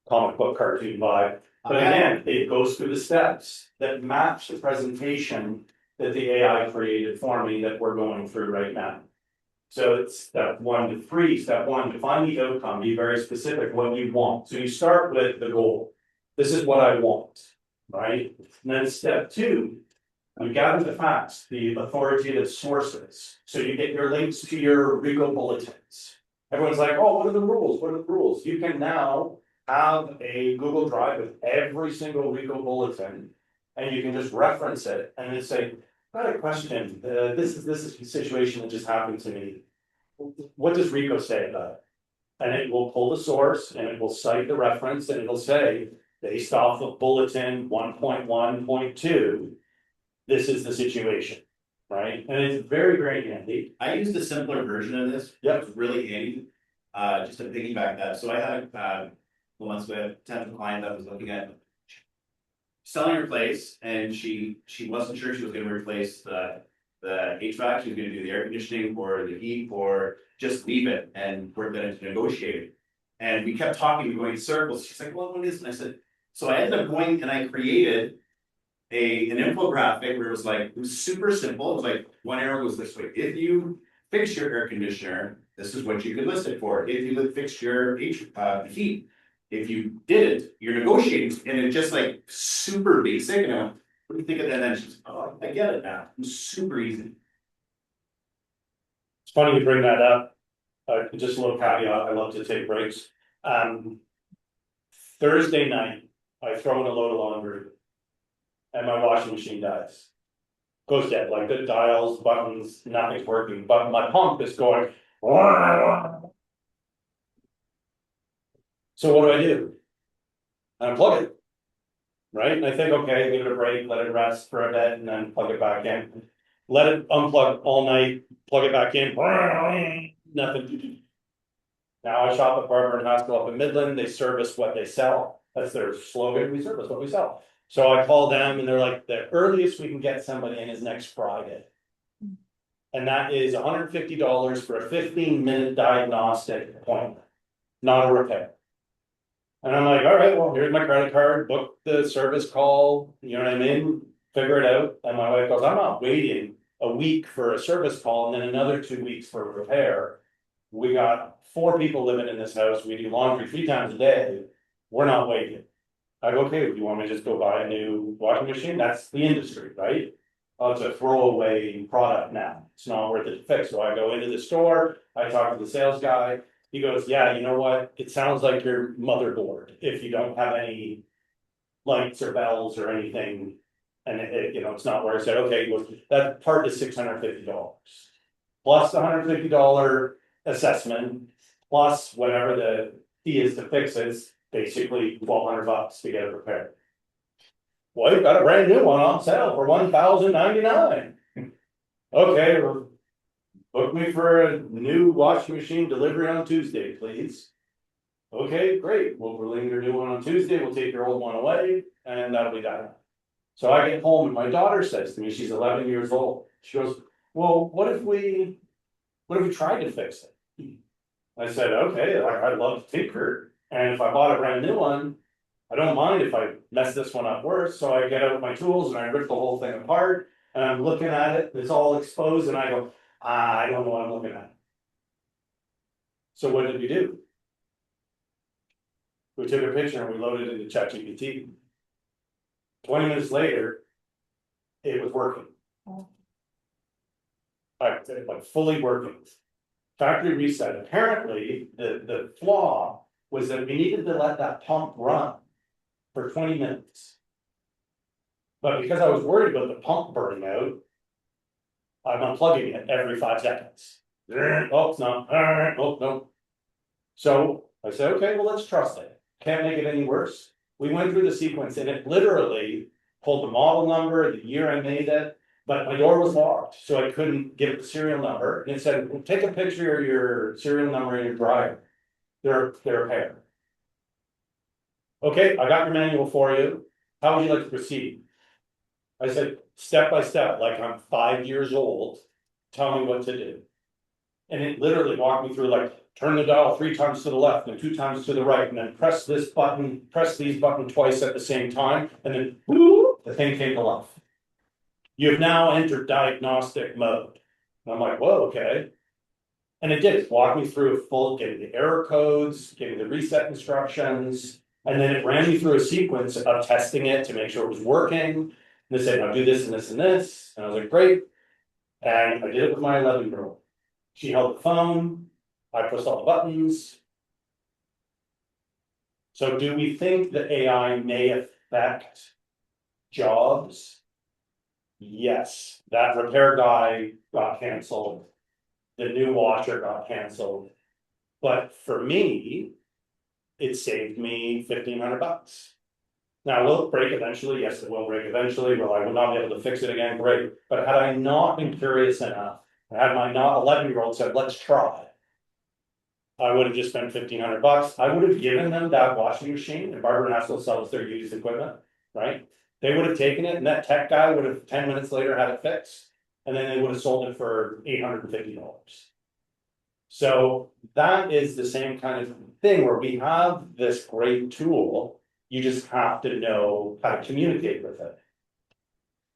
comic book cartoon vibe. But again, it goes through the steps that match the presentation that the AI created for me that we're going through right now. So it's step 1 to 3. Step 1, define the outcome, be very specific what you want. So you start with the goal. This is what I want, right? And then step 2, You gather the facts, the authoritative sources, so you get your links to your Rico bulletins. Everyone's like, oh, what are the rules? What are the rules? You can now have a Google Drive with every single Rico bulletin. And you can just reference it and then say, I got a question, this is a situation that just happened to me. What does Rico say about it? And it will pull the source and it will cite the reference and it'll say, based off of bulletin 1.1.2, this is the situation, right? And it's very, very handy. I used a simpler version of this. Yep. It was really handy, just to piggyback that, so I had, once with a potential client that was looking at. Selling her place and she wasn't sure she was gonna replace the HVAC, she was gonna do the air conditioning or the heat or just leave it and we're gonna negotiate. And we kept talking, going in circles, she's like, well, what is it? And I said, so I ended up going and I created an infographic where it was super simple, it was like one arrow goes this way, if you fix your air conditioner, this is what you could list it for, if you fix your heat. If you didn't, you're negotiating, and it's just like super basic, and I went, what do you think of that? And then she's, oh, I get it now, it's super easy. It's funny you bring that up. Just a little caveat, I love to take breaks. Thursday night, I throw in a load of laundry. And my washing machine dies. Goes dead, like the dials, buttons, nothing's working, but my pump is going. So what do? Unplug it. Right, and I think, okay, give it a break, let it rest for a bit, and then plug it back in. Let it unplug all night, plug it back in, nothing. Now I shop at Barber and Haskell up in Midland, they service what they sell, that's their slogan, we service what we sell. So I call them and they're like, the earliest we can get somebody in is next Friday. And that is $150 for a 15-minute diagnostic appointment, not a repair. And I'm like, all right, well, here's my credit card, book the service call, you know what I mean? Figure it out. And my wife goes, I'm not waiting a week for a service call and then another 2 weeks for a repair. We got 4 people living in this house. We do laundry 3 times a day. We're not waiting. I go, okay, do you want me to just go buy a new washing machine? That's the industry, right? Oh, it's a throwaway product now. It's not worth it to fix. So I go into the store, I talk to the sales guy. He goes, yeah, you know what? It sounds like your motherboard. If you don't have any lights or bells or anything, and it's not where I said, okay, he goes, that part is $650. Plus the $150 assessment, plus whatever the fee is to fix it, it's basically $1,200 to get it repaired. Well, you've got a brand new one on sale for $1,099. Okay, well, book me for a new washing machine delivery on Tuesday, please. Okay, great. We'll bring your new one on Tuesday. We'll take your old one away and that'll be done. So I get home and my daughter says to me, she's 11 years old. She goes, well, what if we tried to fix it? I said, okay, I'd love to tinker. And if I bought a brand new one, I don't mind if I mess this one up worse. So I get out my tools and I rip the whole thing apart and I'm looking at it, it's all exposed and I go, I don't know what I'm looking at. So what did we do? We took a picture and we loaded it into ChatGPT. 20 minutes later, it was working. Like fully working. Factory reset. Apparently, the flaw was that we needed to let that pump run for 20 minutes. But because I was worried about the pump burning out, I'm unplugging it every 5 seconds. Oh, it's not. Oh, no. So I said, okay, well, let's trust it. Can't make it any worse. We went through the sequence and it literally pulled the model number, the year I made it, but my door was locked, so I couldn't give it the serial number. And it said, well, take a picture of your serial number and your driver. They're a pair. Okay, I got your manual for you. How would you like to proceed? I said, step by step, like I'm 5 years old, tell me what to do. And it literally walked me through, like, turn the dial 3 times to the left and 2 times to the right, and then press this button, press these buttons twice at the same time, and then whoop, the thing came to life. You've now entered diagnostic mode. And I'm like, whoa, okay. And it did walk me through a full, getting the error codes, getting the reset instructions, and then it ran me through a sequence of testing it to make sure it was working. And they said, now do this and this and this, and I was like, great. And I did it with my 11-year-old. She held the phone, I pressed all the buttons. So do we think that AI may affect jobs? Yes, that repair guy got canceled. The new washer got canceled. But for me, it saved me $1,500. Now, will it break eventually? Yes, it will break eventually. Will I will not be able to fix it again? Great. But had I not been curious enough, had my not 11-year-old said, let's try, I would have just spent $1,500. I would have given them that washing machine, and Barber National sells their used equipment, right? They would have taken it, and that tech guy would have 10 minutes later had it fixed, and then they would have sold it for $850. So that is the same kind of thing where we have this great tool, you just have to know how to communicate with it.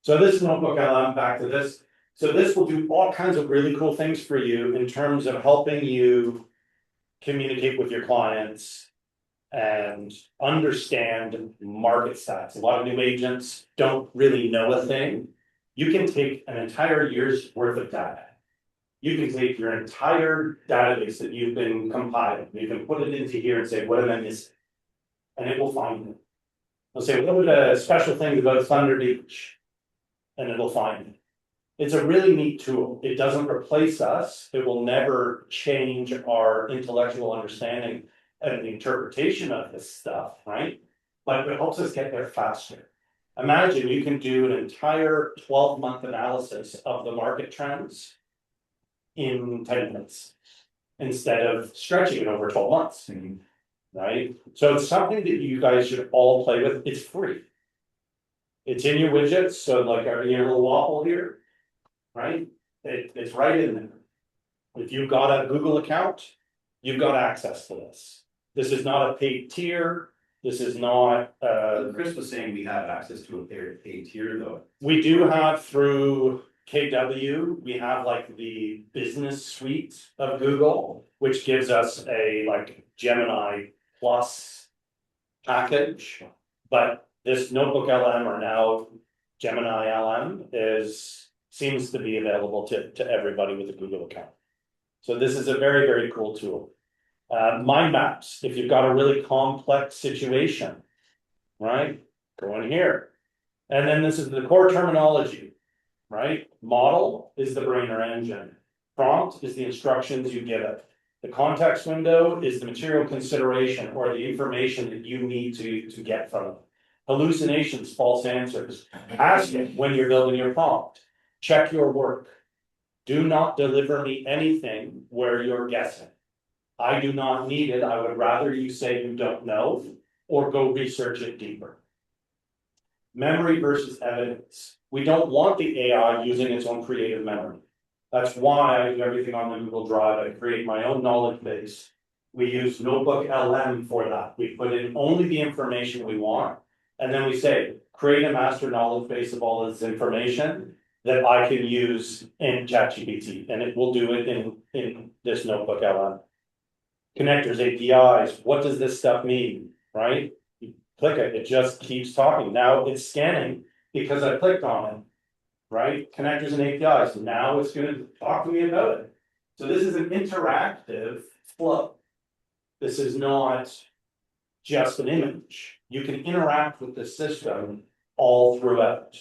So this notebook, back to this. So this will do all kinds of really cool things for you in terms of helping you communicate with your clients and understand market stats. A lot of new agents don't really know a thing. You can take an entire year's worth of data. You can take your entire database that you've been compiling, you can put it into here and say, what am I missing? And it will find it. It'll say, what are the special things about Thunder Beach? And it'll find it. It's a really neat tool. It doesn't replace us. It will never change our intellectual understanding and the interpretation of this stuff, right? But it helps us get there faster. Imagine you can do an entire 12-month analysis of the market trends in 10 minutes instead of stretching it over 12 months, right? So it's something that you guys should all play with. It's free. It's in your widgets. So like your little waffle here, right? It's right in there. If you've got a Google account, you've got access to this. This is not a paid tier. This is not, Chris was saying we have access to a paid tier though. we do have through KW, we have like the business suite of Google, which gives us a like Gemini Plus package. But this Notebook LM or now Gemini LM seems to be available to everybody with a Google account. So this is a very, very cool tool. Mind maps, if you've got a really complex situation, right? Go in here. And then this is the core terminology, right? Model is the brain or engine. Prompt is the instructions you give it. The context window is the material consideration or the information that you need to get from it. Hallucinations, false answers. Ask it when you're building your prompt. Check your work. Do not deliver me anything where you're guessing. I do not need it. I would rather you say you don't know or go research it deeper. Memory versus evidence. We don't want the AI using its own creative memory. That's why I do everything on the Google Drive. I create my own knowledge base. We use Notebook LM for that. We put in only the information we want. And then we say, create a master knowledge base of all this information that I can use in ChatGPT. And it will do it in this Notebook LM. Connectors, APIs, what does this stuff mean, right? You click it, it just keeps talking. Now it's scanning because I clicked on it, right? Connectors and APIs, now it's going to talk to me about it. So this is an interactive flow. This is not just an image. You can interact with the system all throughout.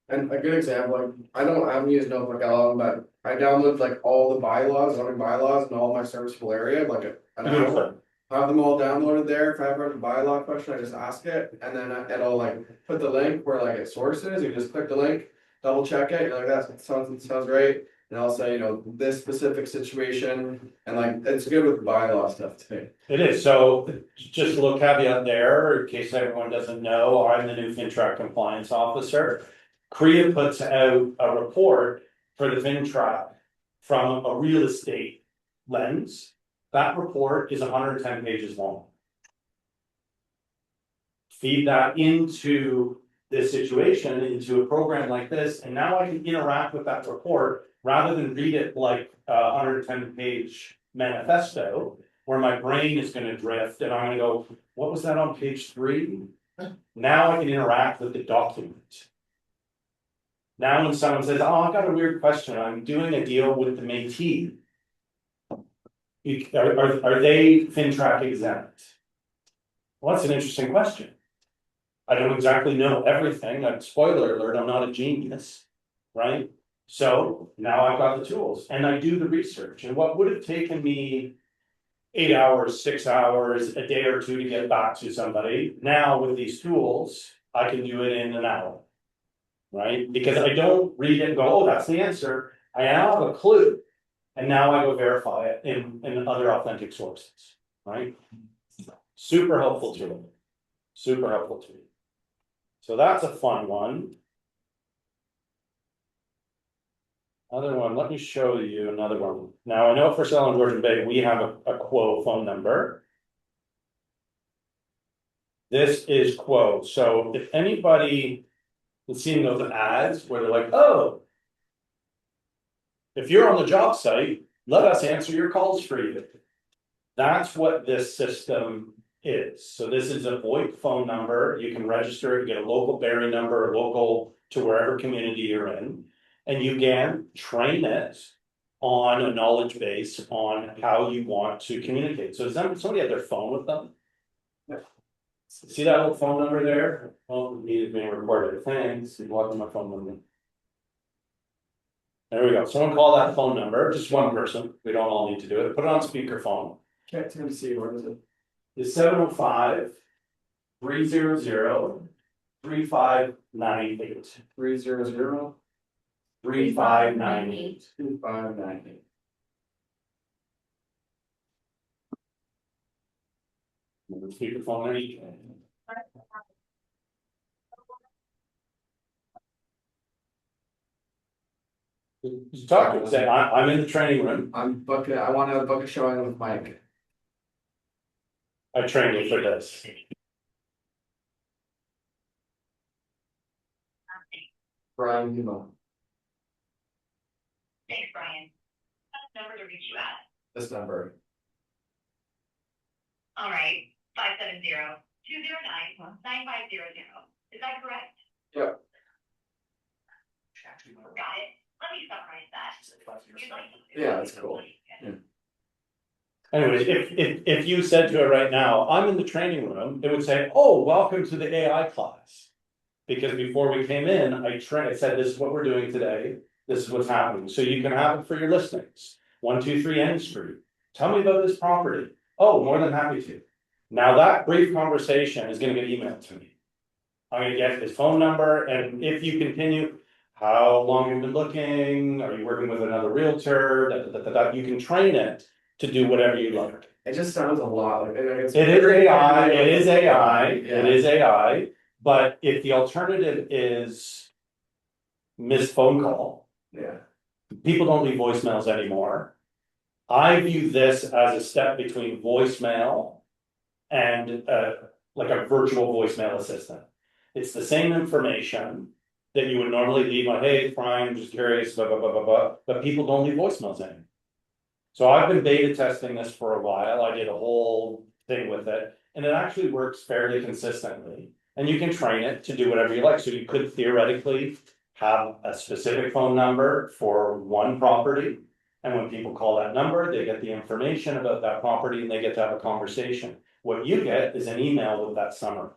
And a good example, like, I haven't used Notebook LM, but I download like all the bylaws, zoning bylaws in all my serviceable area, like an hour. I have them all downloaded there. If I ever have a bylaw question, I just ask it, and then it'll like put the link where like it sources. You just click the link, double check it. You're like, that sounds great. And I'll say, this specific situation, and like it's good with bylaw stuff too. It is. So just a little caveat there, in case everyone doesn't know, I'm the new FinTrack compliance officer. CREA puts out a report for the FinTrack from a real estate lens. That report is 110 pages long. Feed that into this situation, into a program like this, and now I can interact with that report rather than read it like a 110-page manifesto, where my brain is going to drift and I'm going to go, what was that on page 3? Now I can interact with the document. Now when someone says, oh, I got a weird question, I'm doing a deal with the Métis. Are they FinTrack exempt? Well, that's an interesting question. I don't exactly know everything, spoiler alert, I'm not a genius, right? So now I've got the tools and I do the research, and what would have taken me 8 hours, 6 hours, a day or two to get back to somebody, now with these tools, I can do it in an hour. Right, because I don't read it and go, oh, that's the answer, I now have a clue. And now I go verify it in other authentic sources, right? Super helpful tool, super helpful tool. So that's a fun one. Other one, let me show you another one. Now, I know for Sell and Georgian Bay, we have a Quo phone number. This is Quo, so if anybody has seen those ads where they're like, oh, if you're on the job site, let us answer your calls for you. That's what this system is. So this is a VoIP phone number. You can register it, get a local Barrie number, or local to wherever community you're in. And you can train it on a knowledge base on how you want to communicate. So is that somebody had their phone with them? Yeah. See that little phone number there? Oh, needed being recorded. Thanks. You walked in my phone number. There we go. Someone call that phone number, just one person. We don't all need to do it. Put it on speakerphone. Can't seem to see, what is it? It's 705 300 3598. 300 3598. 2598. Speakerphone there. Just talk to him, say, I'm in the training room. I'm booking, I wanna book a showing with Mike. I trained you for this. Brian Humo, Thanks, Brian. That's the number to reach you at. this number. All right, 570-209-9500. Is that correct? Yep. Got it. Let me summarize that. You'd like to- Yeah, that's cool. Anyways, if you said to it right now, I'm in the training room, it would say, oh, welcome to the AI class. Because before we came in, I said, this is what we're doing today. This is what's happening. So you can have it for your listings. 123 N Street. Tell me about this property. Oh, more than happy to. Now that brief conversation is going to get emailed to me. I'm going to get his phone number, and if you continue, how long have you been looking? Are you working with another realtor? You can train it to do whatever you like. It just sounds a lot like. It is AI, it is AI, it Yeah. is AI, but if the alternative is missed phone call, Yeah, people don't leave voicemails anymore. I view this as a step between voicemail and like a virtual voicemail assistant. It's the same information that you would normally leave on, hey, Brian, just curious, blah, blah, blah, blah, blah, but people don't leave voicemails anymore. So I've been beta testing this for a while. I did a whole thing with it, and it actually works fairly consistently. And you can train it to do whatever you like. So you could theoretically have a specific phone number for one property. And when people call that number, they get the information about that property and they get to have a conversation. What you get is an email with that summary.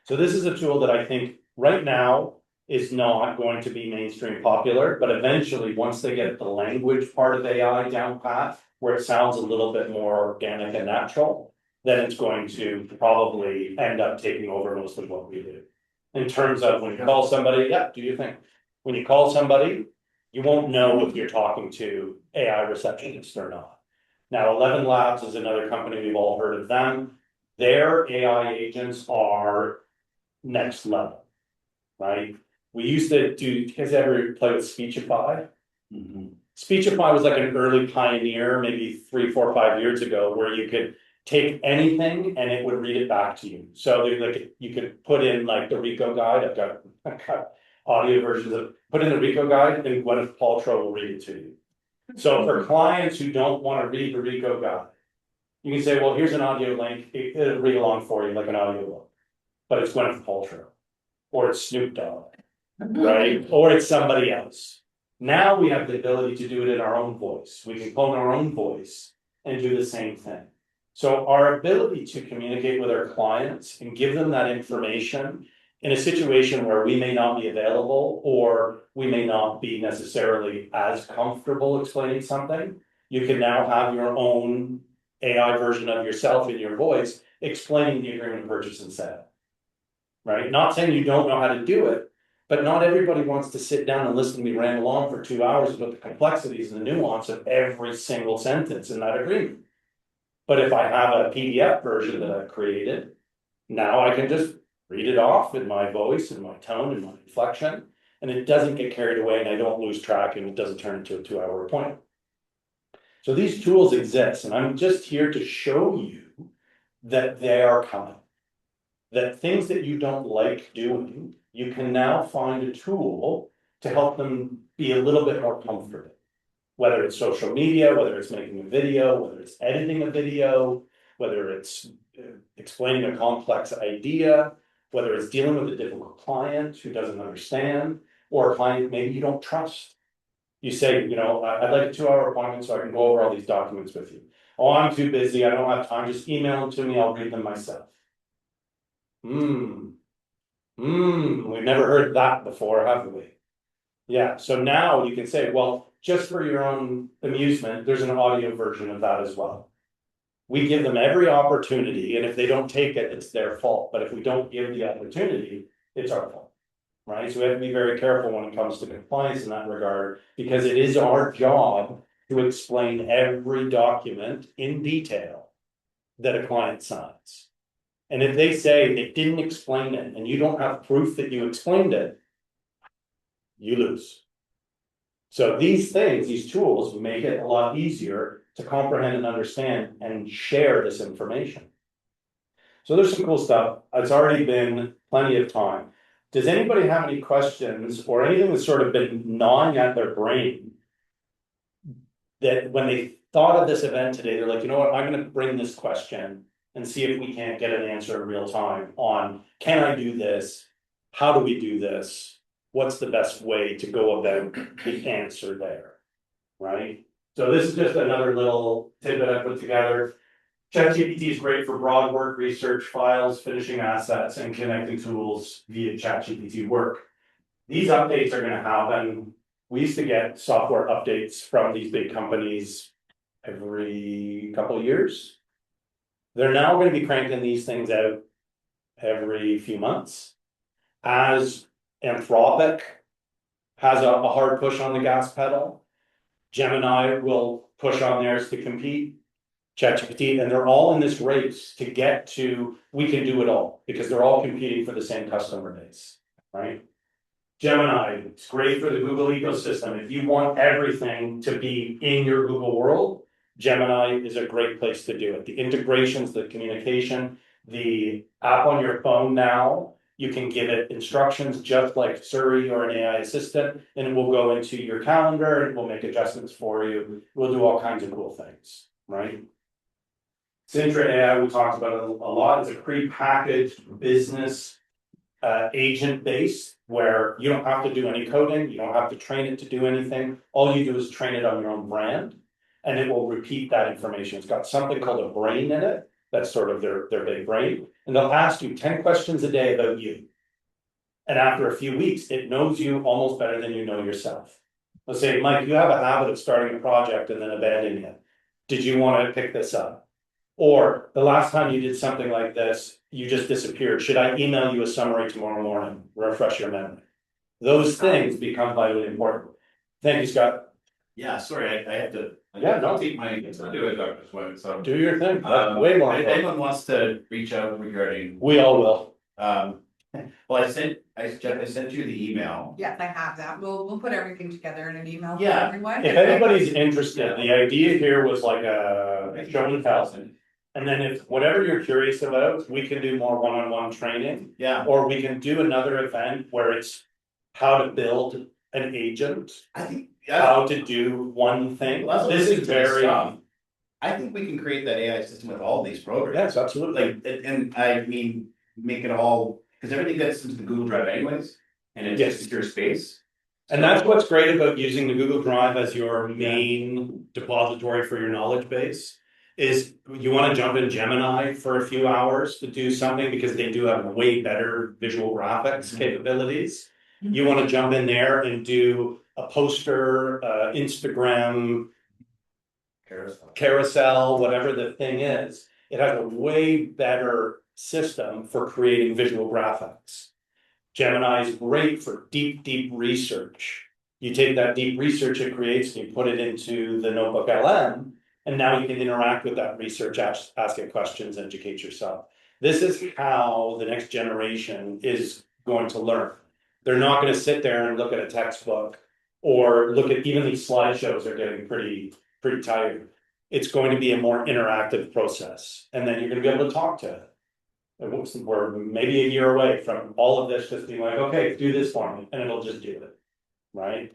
So this is a tool that I think right now is not going to be mainstream popular, but eventually, once they get the language part of AI down pat, where it sounds a little bit more organic and natural, then it's going to probably end up taking over most of what we do. In terms of when you call somebody, yeah, do you think? When you call somebody, you won't know if you're talking to AI receptionist or not. Now, 11 Labs is another company, we've all heard of them. Their AI agents are next level, right? We used to do, you guys ever play with Speechify? Speechify was like an early pioneer, maybe 3, 4, 5 years ago, where you could take anything and it would read it back to you. So like you could put in like the Rico guide. I've got audio versions of put in the Rico guide, and Gwyneth Paltrow will read it to you. So for clients who don't want to read the Rico guide, you can say, well, here's an audio link. It'll read along for you like an audio book, but it's Gwyneth Paltrow or it's Snoop Dogg. right? Or it's somebody else. Now we have the ability to do it in our own voice. We can clone our own voice and do the same thing. So our ability to communicate with our clients and give them that information in a situation where we may not be available or we may not be necessarily as comfortable explaining something, you can now have your own AI version of yourself in your voice explaining the agreement of purchase and sale. Right? Not saying you don't know how to do it, but not everybody wants to sit down and listen to me ramble on for 2 hours about the complexities and the nuance of every single sentence in that agreement. But if I have a PDF version that I've created, now I can just read it off in my voice and my tone and my inflection, and it doesn't get carried away and I don't lose track and it doesn't turn into a 2-hour appointment. So these tools exist, and I'm just here to show you that they are coming. That things that you don't like doing, you can now find a tool to help them be a little bit more comfortable. Whether it's social media, whether it's making a video, whether it's editing a video, whether it's explaining a complex idea, whether it's dealing with a difficult client who doesn't understand, or a client maybe you don't trust. You say, you know, I'd like a 2-hour appointment so I can go over all these documents with you. Oh, I'm too busy, I don't have time, just email them to me, I'll read them myself. We've never heard that before, have we? Yeah, so now you can say, well, just for your own amusement, there's an audio version of that as well. We give them every opportunity, and if they don't take it, it's their fault. But if we don't give the opportunity, it's our fault. Right? So we have to be very careful when it comes to compliance in that regard, because it is our job to explain every document in detail that a client signs. And if they say they didn't explain it and you don't have proof that you explained it, you lose. So these things, these tools make it a lot easier to comprehend and understand and share this information. So there's some cool stuff. It's already been plenty of time. Does anybody have any questions or anything that's sort of been gnawing at their brain that when they thought of this event today, they're like, you know what, I'm going to bring this question and see if we can't get an answer in real time on, can I do this? How do we do this? What's the best way to go about the answer there, right? So this is just another little tidbit I put together. ChatGPT is great for broad work, research, files, finishing assets, and connecting tools via ChatGPT work. These updates are going to happen. We used to get software updates from these big companies every couple of years. They're now going to be cranking these things out every few months. As Anthropic has a hard push on the gas pedal, Gemini will push on theirs to compete, ChatGPT, and they're all in this race to get to, we can do it all, because they're all competing for the same customer base, right? Gemini, it's great for the Google ecosystem. If you want everything to be in your Google world, Gemini is a great place to do it. The integrations, the communication, the app on your phone now, you can give it instructions just like Siri or an AI assistant, and it will go into your calendar and it will make adjustments for you. We'll do all kinds of cool things, right? Sintra AI, we talked about it a lot. It's a pre-packaged business agent base where you don't have to do any coding, you don't have to train it to do anything. All you do is train it on your own brand, and it will repeat that information. It's got something called a brain in it. That's sort of their big brain. And they'll ask you 10 questions a day about you. And after a few weeks, it knows you almost better than you know yourself. Let's say, Mike, you have a habit of starting a project and then abandoning it. Did you want to pick this up? Or the last time you did something like this, you just disappeared. Should I email you a summary tomorrow morning? Refresh your memory. Those things become vitally important. Thank you, Scott. Yeah, sorry, I have to. Yeah, no. Take my, it's not do it, Dr. Sweat, so. Do your thing. That's way more If important. anyone wants to reach out regarding, We all will. well, I sent you the email. Yes, I have that. We'll put everything together in an email for Yeah. everyone. If anybody's interested, the idea here was like a show and tell. And then if whatever you're curious about, we can do more one-on-one training, Yeah, or we can do another event where it's how to build an agent, I think, how to do one thing. Well, that's This listening is to this very, stuff. I think we can create that AI system with all these programs. yes, absolutely. Like, and I mean, make it all, because everything gets into the Google Drive anyways. and it's Yes. a secure space. And that's what's great about using the Google Drive as your main depository for your knowledge base. Is you want to jump in Gemini for a few hours to do something because they do have way better visual graphics capabilities. You want to jump in there and do a poster, Instagram carousel, whatever the thing is. It has a way better system for creating visual graphics. Gemini is great for deep research. You take that deep research it creates and you put it into the Notebook LM, and now you can interact with that research, ask it questions, educate yourself. This is how the next generation is going to learn. They're not going to sit there and look at a textbook or look at even these slideshows are getting pretty tired. It's going to be a more interactive process, and then you're going to be able to talk to it. We're maybe a year away from all of this just being like, okay, do this for me, and it'll just do it, right?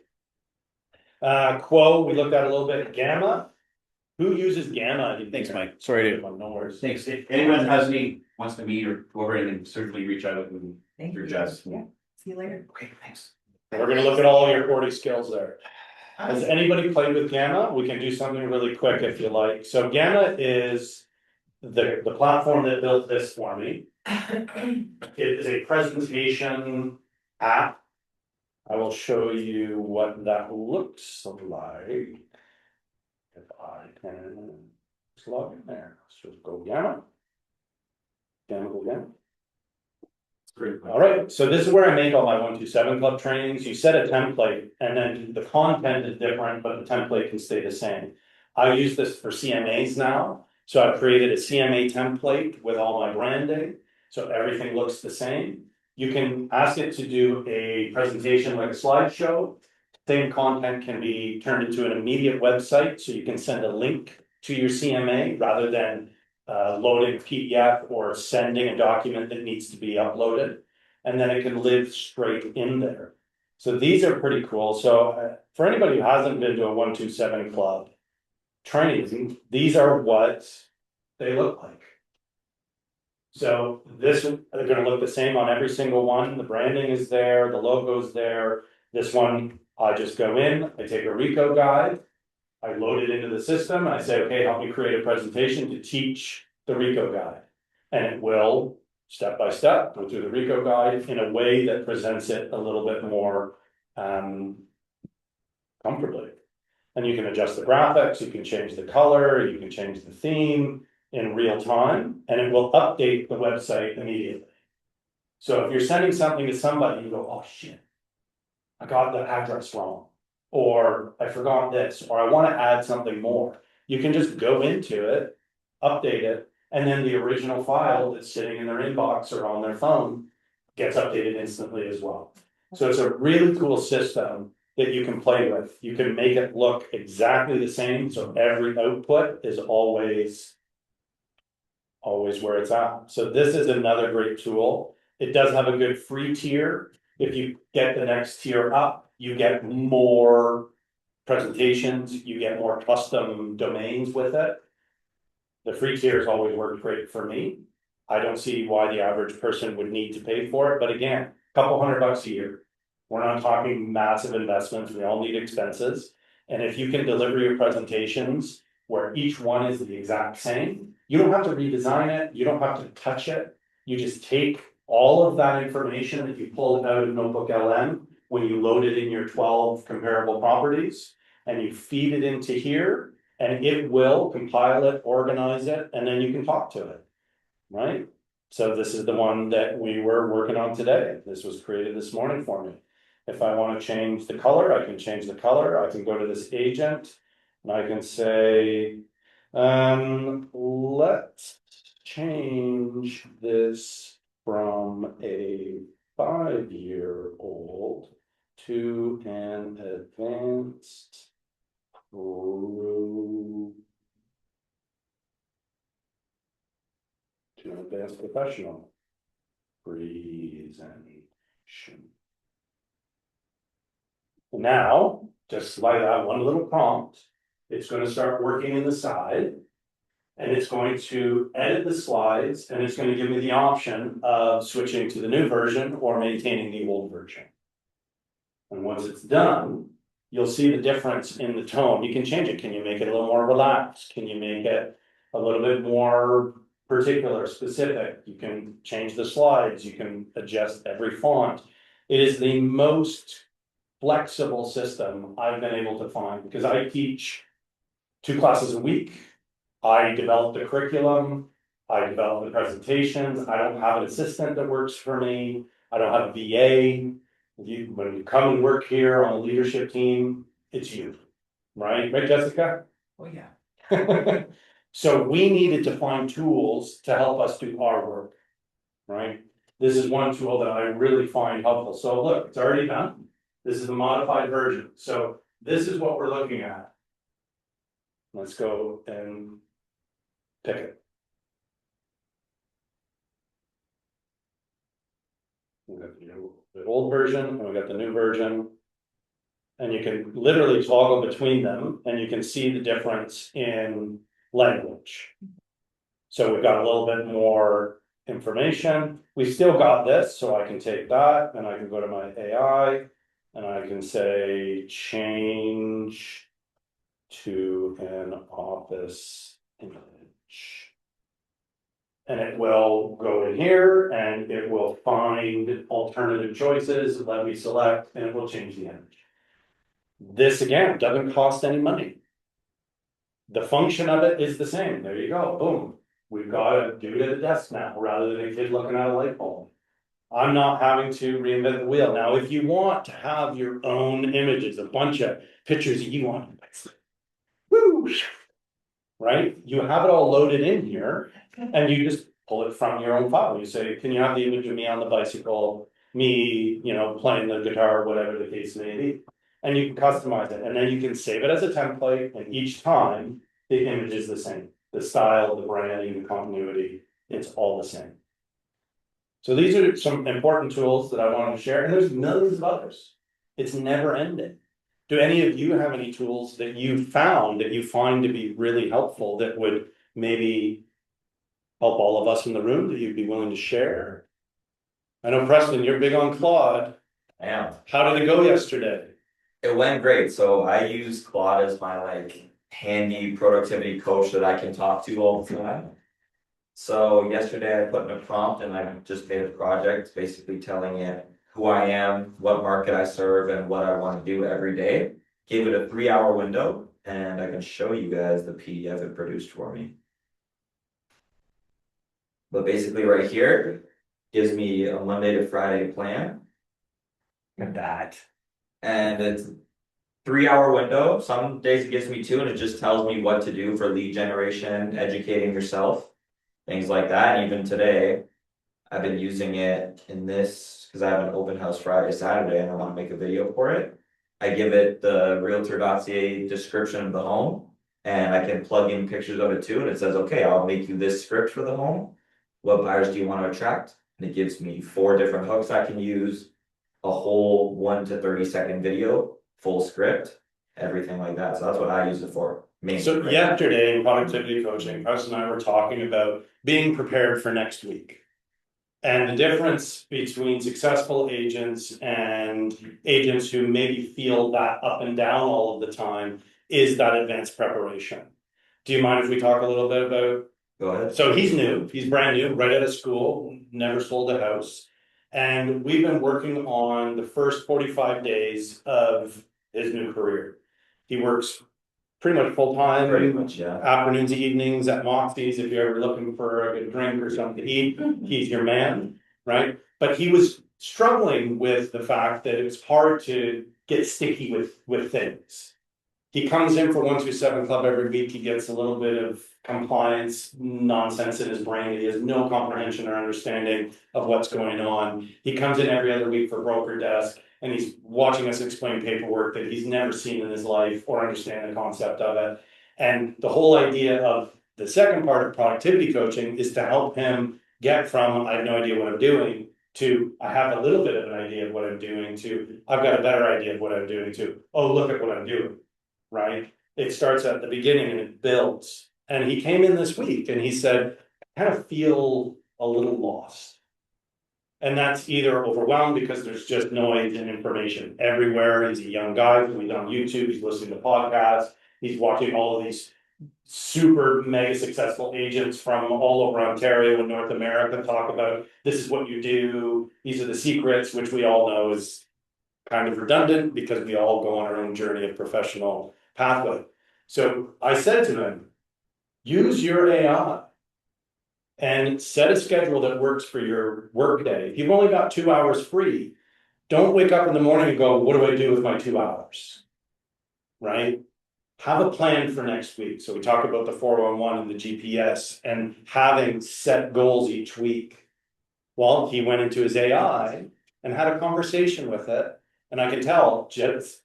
Quo, we looked at a little bit. Gamma, who uses Gamma? Thanks, Mike. Sorry to. No worries. Thanks. If anyone has any, wants to meet or whoever, and can certainly reach out and Thank through you. Jess. Yeah, see you later. Okay, thanks. We're gonna look at all your 40 skills there. Has anybody played with Gamma? We can do something really quick if you like. So Gamma is the platform that built this for me. It is a presentation app. I will show you what that looks like. If I can just log in there, let's just go Gamma. Go Gamma. Great. All right, so this is where I make all my 127 Club trainings. You set a template and then the content is different, but the template can stay the same. I use this for CMAs now. So I've created a CMA template with all my branding. So everything looks the same. You can ask it to do a presentation like a slideshow. Same content can be turned into an immediate website. So you can send a link to your CMA rather than loading a PDF or sending a document that needs to be uploaded, and then it can live straight in there. So these are pretty cool. So for anybody who hasn't been to a 127 Club training, these are what they look like. So this is going to look the same on every single one. The branding is there, the logo's there. This one, I just go in, I take a Rico guide, I load it into the system, and I say, okay, help me create a presentation to teach the Rico guide. And it will, step by step, go through the Rico guide in a way that presents it a little bit more comfortably. And you can adjust the graphics, you can change the color, you can change the theme in real time, and it will update the website immediately. So if you're sending something to somebody, you go, oh shit, I got the address wrong, or I forgot this, or I want to add something more. You can just go into it, update it, and then the original file that's sitting in their inbox or on their phone gets updated instantly as well. So it's a really cool system that you can play with. You can make it look exactly the same, so every output is always where it's at. So this is another great tool. It does have a good free tier. If you get the next tier up, you get more presentations, you get more custom domains with it. The free tier has always worked great for me. I don't see why the average person would need to pay for it, but again, a couple $100 a year. We're not talking massive investments, we all need expenses. And if you can deliver your presentations where each one is the exact same, you don't have to redesign it, you don't have to touch it. You just take all of that information that you pulled out of Notebook LM when you load it in your 12 comparable properties, and you feed it into here, and it will compile it, organize it, and then you can talk to it, right? So this is the one that we were working on today. This was created this morning for me. If I want to change the color, I can change the color. I can go to this agent and I can say, let's change this from a 5-year-old to an advanced professional presentation. Now, just like that one little prompt, it's going to start working in the side, and it's going to edit the slides, and it's going to give me the option of switching to the new version or maintaining the old version. And once it's done, you'll see the difference in the tone. You can change it. Can you make it a little more relaxed? Can you make it a little bit more particular, specific? You can change the slides. You can adjust every font. It is the most flexible system I've been able to find because I teach 2 classes a week. I develop the curriculum. I develop the presentations. I don't have an assistant that works for me. I don't have a VA. When you come and work here on the leadership team, it's you, right? Right, Jessica? Oh, yeah. So we needed to find tools to help us do our work, right? This is one tool that I really find helpful. So look, it's already done. This is the modified version. So this is what we're looking at. Let's go and pick it. We got the old version and we got the new version. And you can literally toggle between them and you can see the difference in language. So we've got a little bit more information. We still got this, so I can take that and I can go to my AI and I can say change to an office image. And it will go in here and it will find alternative choices, let me select, and it will change the image. This again doesn't cost any money. The function of it is the same. There you go, boom. We've got to do it at a desk now rather than a kid looking at a light bulb. I'm not having to reinvent the wheel. Now, if you want to have your own images, a bunch of pictures that you want, woo, right? You have it all loaded in here and you just pull it from your own file. You say, can you have the image of me on the bicycle, me, playing the guitar, whatever the case may be. And you can customize it and then you can save it as a template and each time the image is the same. The style, the branding, the continuity, it's all the same. So these are some important tools that I wanted to share and there's millions of others. It's never ending. Do any of you have any tools that you found that you find to be really helpful that would maybe help all of us in the room that you'd be willing to share? I know Preston, you're big on Claude. I am. How did it go yesterday? It went great. So I use Claude as my handy productivity coach that I can talk to all the time. So yesterday I put in a prompt and I just made a project basically telling it who I am, what market I serve, and what I want to do every day. Gave it a 3-hour window and I can show you guys the PDF it produced for me. But basically right here gives me a Monday to Friday plan. Look at that. And it's 3-hour window. Some days it gives me 2 and it just tells me what to do for lead generation, educating yourself, things like that. And even today, I've been using it in this because I have an open house Friday, Saturday, and I want to make a video for it. I give it the realtor.ca description of the home and I can plug in pictures of it too. And it says, okay, I'll make you this script for the home. What buyers do you want to attract? And it gives me 4 different hooks I can use, a whole 1 to 30-second video, full script, everything like that. So that's what I use it for. So yesterday in productivity coaching, Preston and I were talking about being prepared for next week. And the difference between successful agents and agents who maybe feel that up and down all of the time is that advanced preparation. Do you mind if we talk a little bit about? Go ahead. So he's new, he's brand new, right out of school, never sold a house. And we've been working on the first 45 days of his new career. He works pretty much full time. Pretty much, yeah. Afternoons, evenings at Moxie's, if you're ever looking for a good drink or something to eat, he's your man, right? But he was struggling with the fact that it was hard to get sticky with things. He comes in for 127 Club every week, he gets a little bit of compliance nonsense in his brain, he has no comprehension or understanding of what's going on. He comes in every other week for broker desk, and he's watching us explain paperwork that he's never seen in his life or understand the concept of it. And the whole idea of the second part of productivity coaching is to help him get from, I have no idea what I'm doing, to I have a little bit of an idea of what I'm doing, to I've got a better idea of what I'm doing, to oh, look at what I'm doing, right? It starts at the beginning and it builds. And he came in this week and he said, I kind of feel a little lost. And that's either overwhelmed because there's just noise and information everywhere. He's a young guy, so he's on YouTube, he's listening to podcasts, he's watching all of these super mega successful agents from all over Ontario and North America talk about this is what you do, these are the secrets, which we all know is kind of redundant because we all go on our own journey of professional pathway. So I said to him, use your AI and set a schedule that works for your workday. If you've only got 2 hours free, don't wake up in the morning and go, what do I do with my 2 hours? Right? Have a plan for next week. So we talk about the 411 and the GPS and having set goals each week. Well, he went into his AI and had a conversation with it. And I can tell just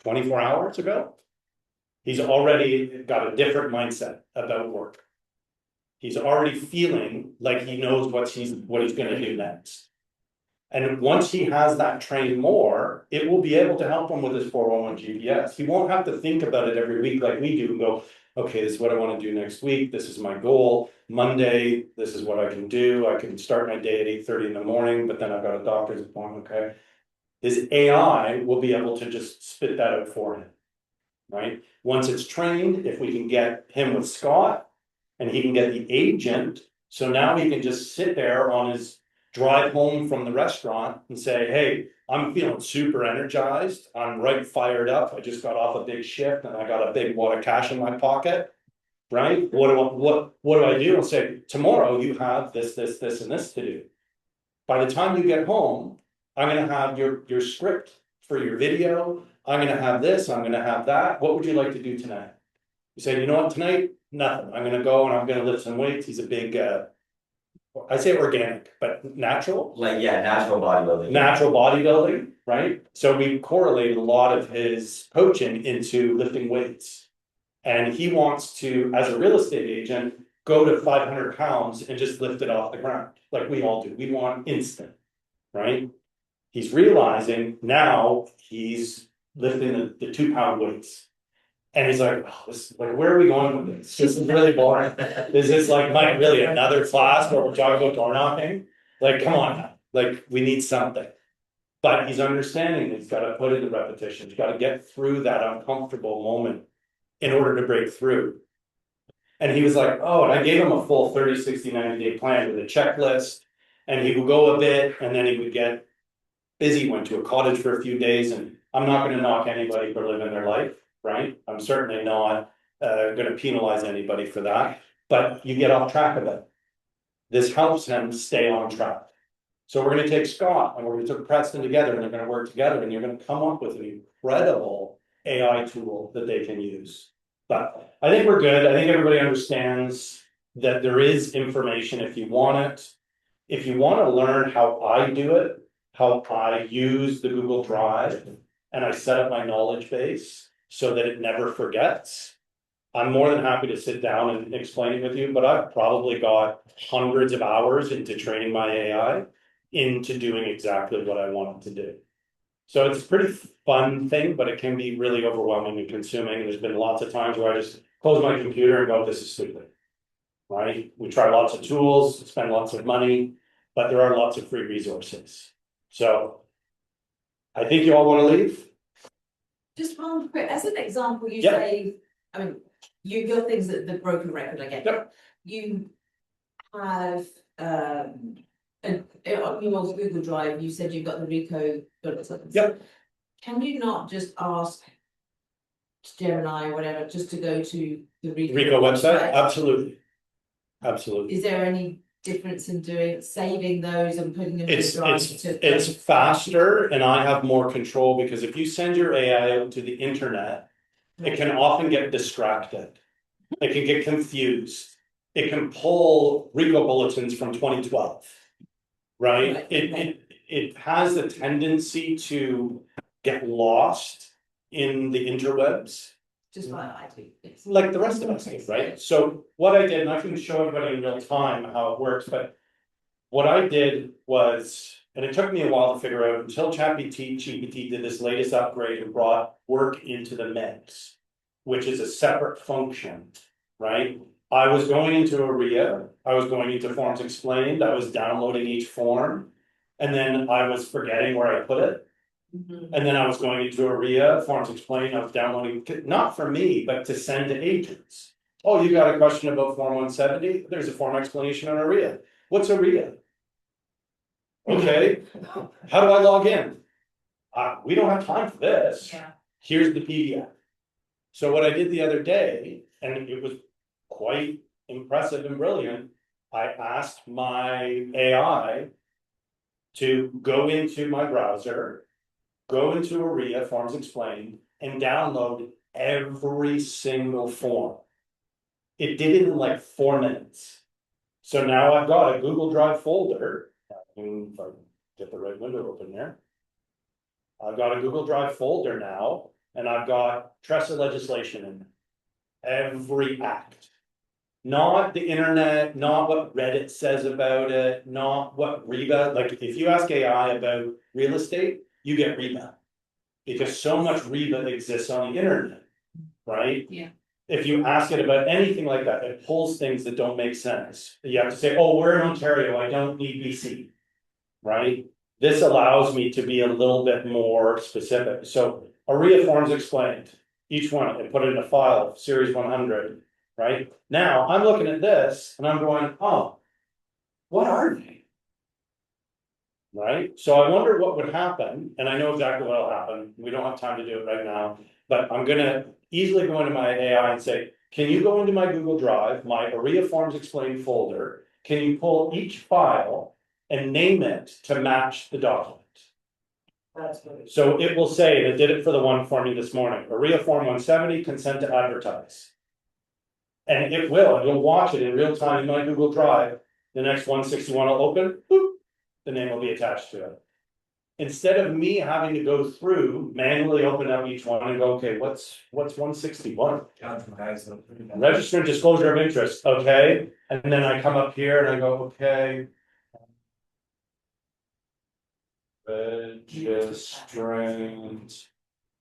24 hours ago, he's already got a different mindset about work. He's already feeling like he knows what he's gonna do next. And once he has that trained more, it will be able to help him with his 411 GPS. He won't have to think about it every week like we do and go, okay, this is what I want to do next week. This is my goal. Monday, this is what I can do. I can start my day at 8:30 in the morning, but then I've got a doctor's appointment, okay? His AI will be able to just spit that out for him, right? Once it's trained, if we can get him with Scott, and he can get the agent, so now he can just sit there on his drive home from the restaurant and say, hey, I'm feeling super energized, I'm right fired up, I just got off a big shift and I got a big wad of cash in my pocket, right? What do I do? I'll say, tomorrow you have this, and this to do. By the time you get home, I'm gonna have your script for your video, I'm gonna have this, I'm gonna have that, what would you like to do tonight? You say, you know what, tonight, nothing, I'm gonna go and I'm gonna lift some weights, he's a big, I say organic, but natural. Like, yeah, natural bodybuilding. Natural bodybuilding, right? So we correlated a lot of his coaching into lifting weights. And he wants to, as a real estate agent, go to 500 pounds and just lift it off the ground, like we all do. We want instant, right? He's realizing now he's lifting the 2-pound weights. And he's like, oh, like, where are we going with this? This is really boring. Is this like really another class where we're talking about door knocking? Like, come on, like we need something. But he's understanding that he's got to put in the repetition. He's got to get through that uncomfortable moment in order to break through. And he was like, oh, and I gave him a full 30, 60, 90-day plan with a checklist. And he would go a bit and then he would get busy, went to a cottage for a few days. And I'm not going to knock anybody for living their life. Right? I'm certainly not going to penalize anybody for that, but you get off track of it. This helps him stay on track. So we're going to take Scott and we're going to take Preston together and they're going to work together and you're going to come up with an incredible AI tool that they can use. But I think we're good. I think everybody understands that there is information if you want it. If you want to learn how I do it, how I use the Google Drive and I set up my knowledge base so that it never forgets. I'm more than happy to sit down and explain it with you, but I've probably got hundreds of hours into training my AI into doing exactly what I want it to do. So it's a pretty fun thing, but it can be really overwhelming and consuming. There's been lots of times where I just close my computer and go, this is stupid, right? We try lots of tools, spend lots of money, but there are lots of free resources. So I think you all want to leave. Just one quick, as an example, you Yep. say, I mean, your things that the broken record, I get. Yep. You have, on your Google Drive, you said you've got the Rico. Yep. Can you not just ask Gemini or whatever, just to go to the Rico website? Absolutely. Absolutely. Is there any difference in saving those and putting them in the drive? It's faster and I have more control because if you send your AI out to the internet, it can often get distracted. It can get confused. It can pull Rico bulletins from 2012, right? It has a tendency to get lost in the interwebs. Just like I do. Yes. Like the rest of us do, right? So what I did, and I can show everybody in real time how it works, but what I did was, and it took me a while to figure out until GPT did this latest upgrade and brought work into the mix, which is a separate function, right? I was going into ARIA, I was going into Forms Explained, I was downloading each form, And then I was forgetting where I put it. And then I was going into ARIA, Forms Explained, I was downloading, not for me, but to send to agents. Oh, you got a question about Form 170? There's a form explanation on ARIA. What's ARIA? Okay, how do I log in? We don't have time for this. Yeah. Here's the PDF. So what I did the other day, and it was quite impressive and brilliant, I asked my AI to go into my browser, go into ARIA, Forms Explained, and download every single form. It did it in like 4 minutes. So now I've got a Google Drive folder, if I can get the right window open there. I've got a Google Drive folder now, and I've got Tressa legislation in there. Every act. Not the internet, not what Reddit says about it, not what Reba, like if you ask AI about real estate, you get Reba. Because so much Reba exists on the internet, right? Yeah. If you ask it about anything like that, it pulls things that don't make sense. You have to say, oh, we're in Ontario, I don't need BC. Right? This allows me to be a little bit more specific. So ARIA Forms Explained, each one, and put it in a file, series 100, right? Now I'm looking at this and I'm going, oh, what are they? Right? So I wonder what would happen, and I know exactly what will happen. We don't have time to do it right now, but I'm gonna easily go into my AI and say, can you go into my Google Drive, my ARIA Forms Explained folder? Can you pull each file and name it to match the document? That's good. So it will say, and it did it for the one for me this morning, ARIA Form 170, consent to advertise. And it will, and you'll watch it in real time in my Google Drive. The next 161 will open, boop, the name will be attached to it. Instead of me having to go through, manually open up each one and go, okay, what's 161? Register and disclosure of interest, okay? And then I come up here and I go, okay. Registrant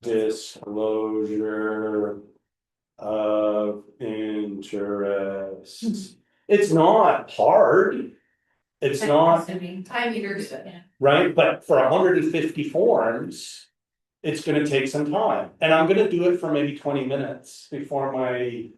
disclosure of interest. It's not hard. It's not, Time meters, yeah. right? But for 150 forms, it's gonna take some time. And I'm gonna do it for maybe 20 minutes before my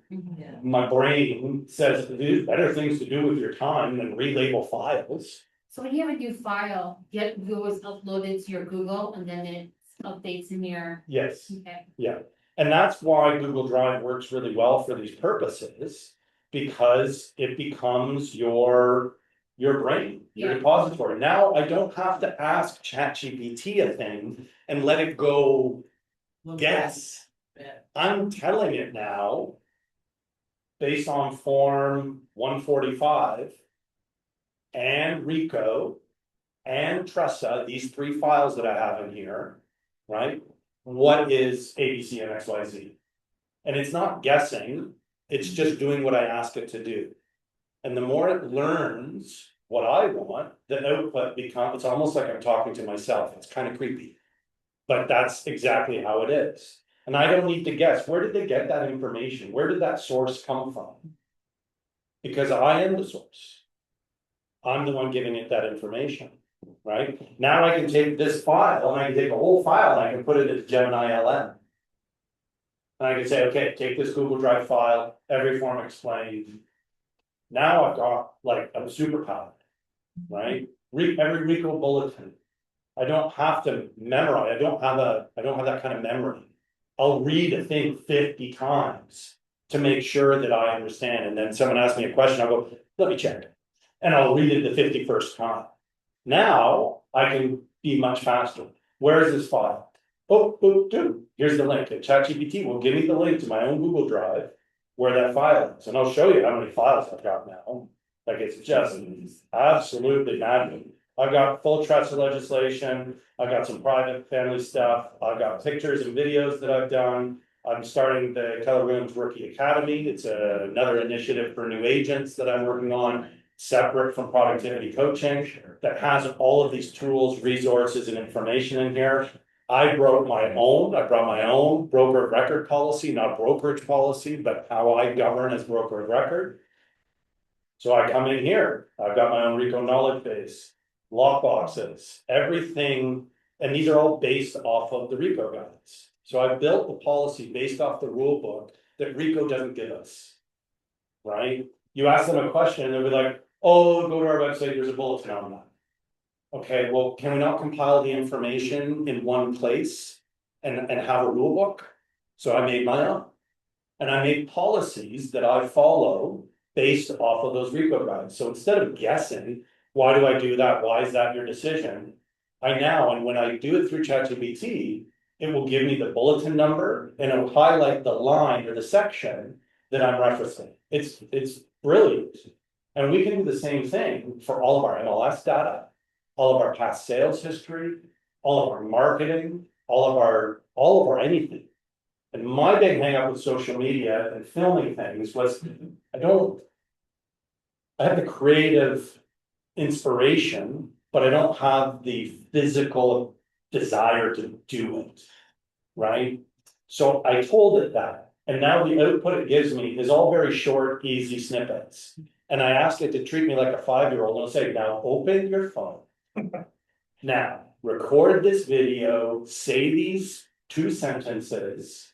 brain says, there's better things to do with your time than relabel files. So when you have a new file, it goes uploaded to your Google and then it updates in your, Yes. okay. Yeah, and that's why Google Drive works really well for these purposes, because it becomes your brain, your Yeah. repository. Now I don't have to ask ChatGPT a thing and let it go guess. I'm telling it now, based on Form 145 and RICO and Tressa, these 3 files that I have in here, right? What is ABC and XYZ? And it's not guessing, it's just doing what I ask it to do. And the more it learns what I want, the output becomes, it's almost like I'm talking to myself. It's kind of creepy. But that's exactly how it is. And I don't need to guess, where did they get that information? Where did that source come from? Because I am the source. I'm the one giving it that information, right? Now I can take this file and I can take a whole file and I can put it into Gemini LM. And I can say, okay, take this Google Drive file, every form explained. Now I've got like a superpower, right? Every RICO bulletin. I don't have to memorize. I don't have that kind of memory. I'll read a thing 50 times to make sure that I understand. And then someone asks me a question, I'll go, let me check. And I'll read it the 51st time. Now I can be much faster. Where is this file? Oh, dude, here's the link. ChatGPT will give me the link to my own Google Drive where that file is. And I'll show you how many files I've got now. Like it's just absolutely maddening. I've got full Tressa legislation. I've got some private family stuff. I've got pictures and videos that I've done. I'm starting the Keller Williams Rookie Academy. It's another initiative for new agents that I'm working on, separate from productivity coaching, that has all of these tools, resources, and information in here. I brought my own broker of record policy, not brokerage policy, but how I govern as broker of record. So I come in here, I've got my own RICO knowledge base. lockboxes, everything, and these are all based off of the RICO guides. So I built the policy based off the rule book that RICO doesn't give us. Right? You ask them a question and they'll be like, oh, go to our website, there's a bulletin on that. Okay, well, can we not compile the information in one place and have a rule book? So I made my own. And I made policies that I follow based off of those RICO guides. So instead of guessing, why do I do that? Why is that your decision? I now, and when I do it through ChatGPT, it will give me the bulletin number and it will highlight the line or the section that I'm referencing. It's brilliant. And we can do the same thing for all of our MLS data, all of our past sales history, all of our marketing, all of our anything. And my big hang up with social media and filming things was, I have the creative inspiration, but I don't have the physical desire to do it. Right? So I told it that, and now the output it gives me is all very short, easy snippets. And I ask it to treat me like a 5-year-old and I'll say, now open your phone. Now, record this video, say these 2 sentences.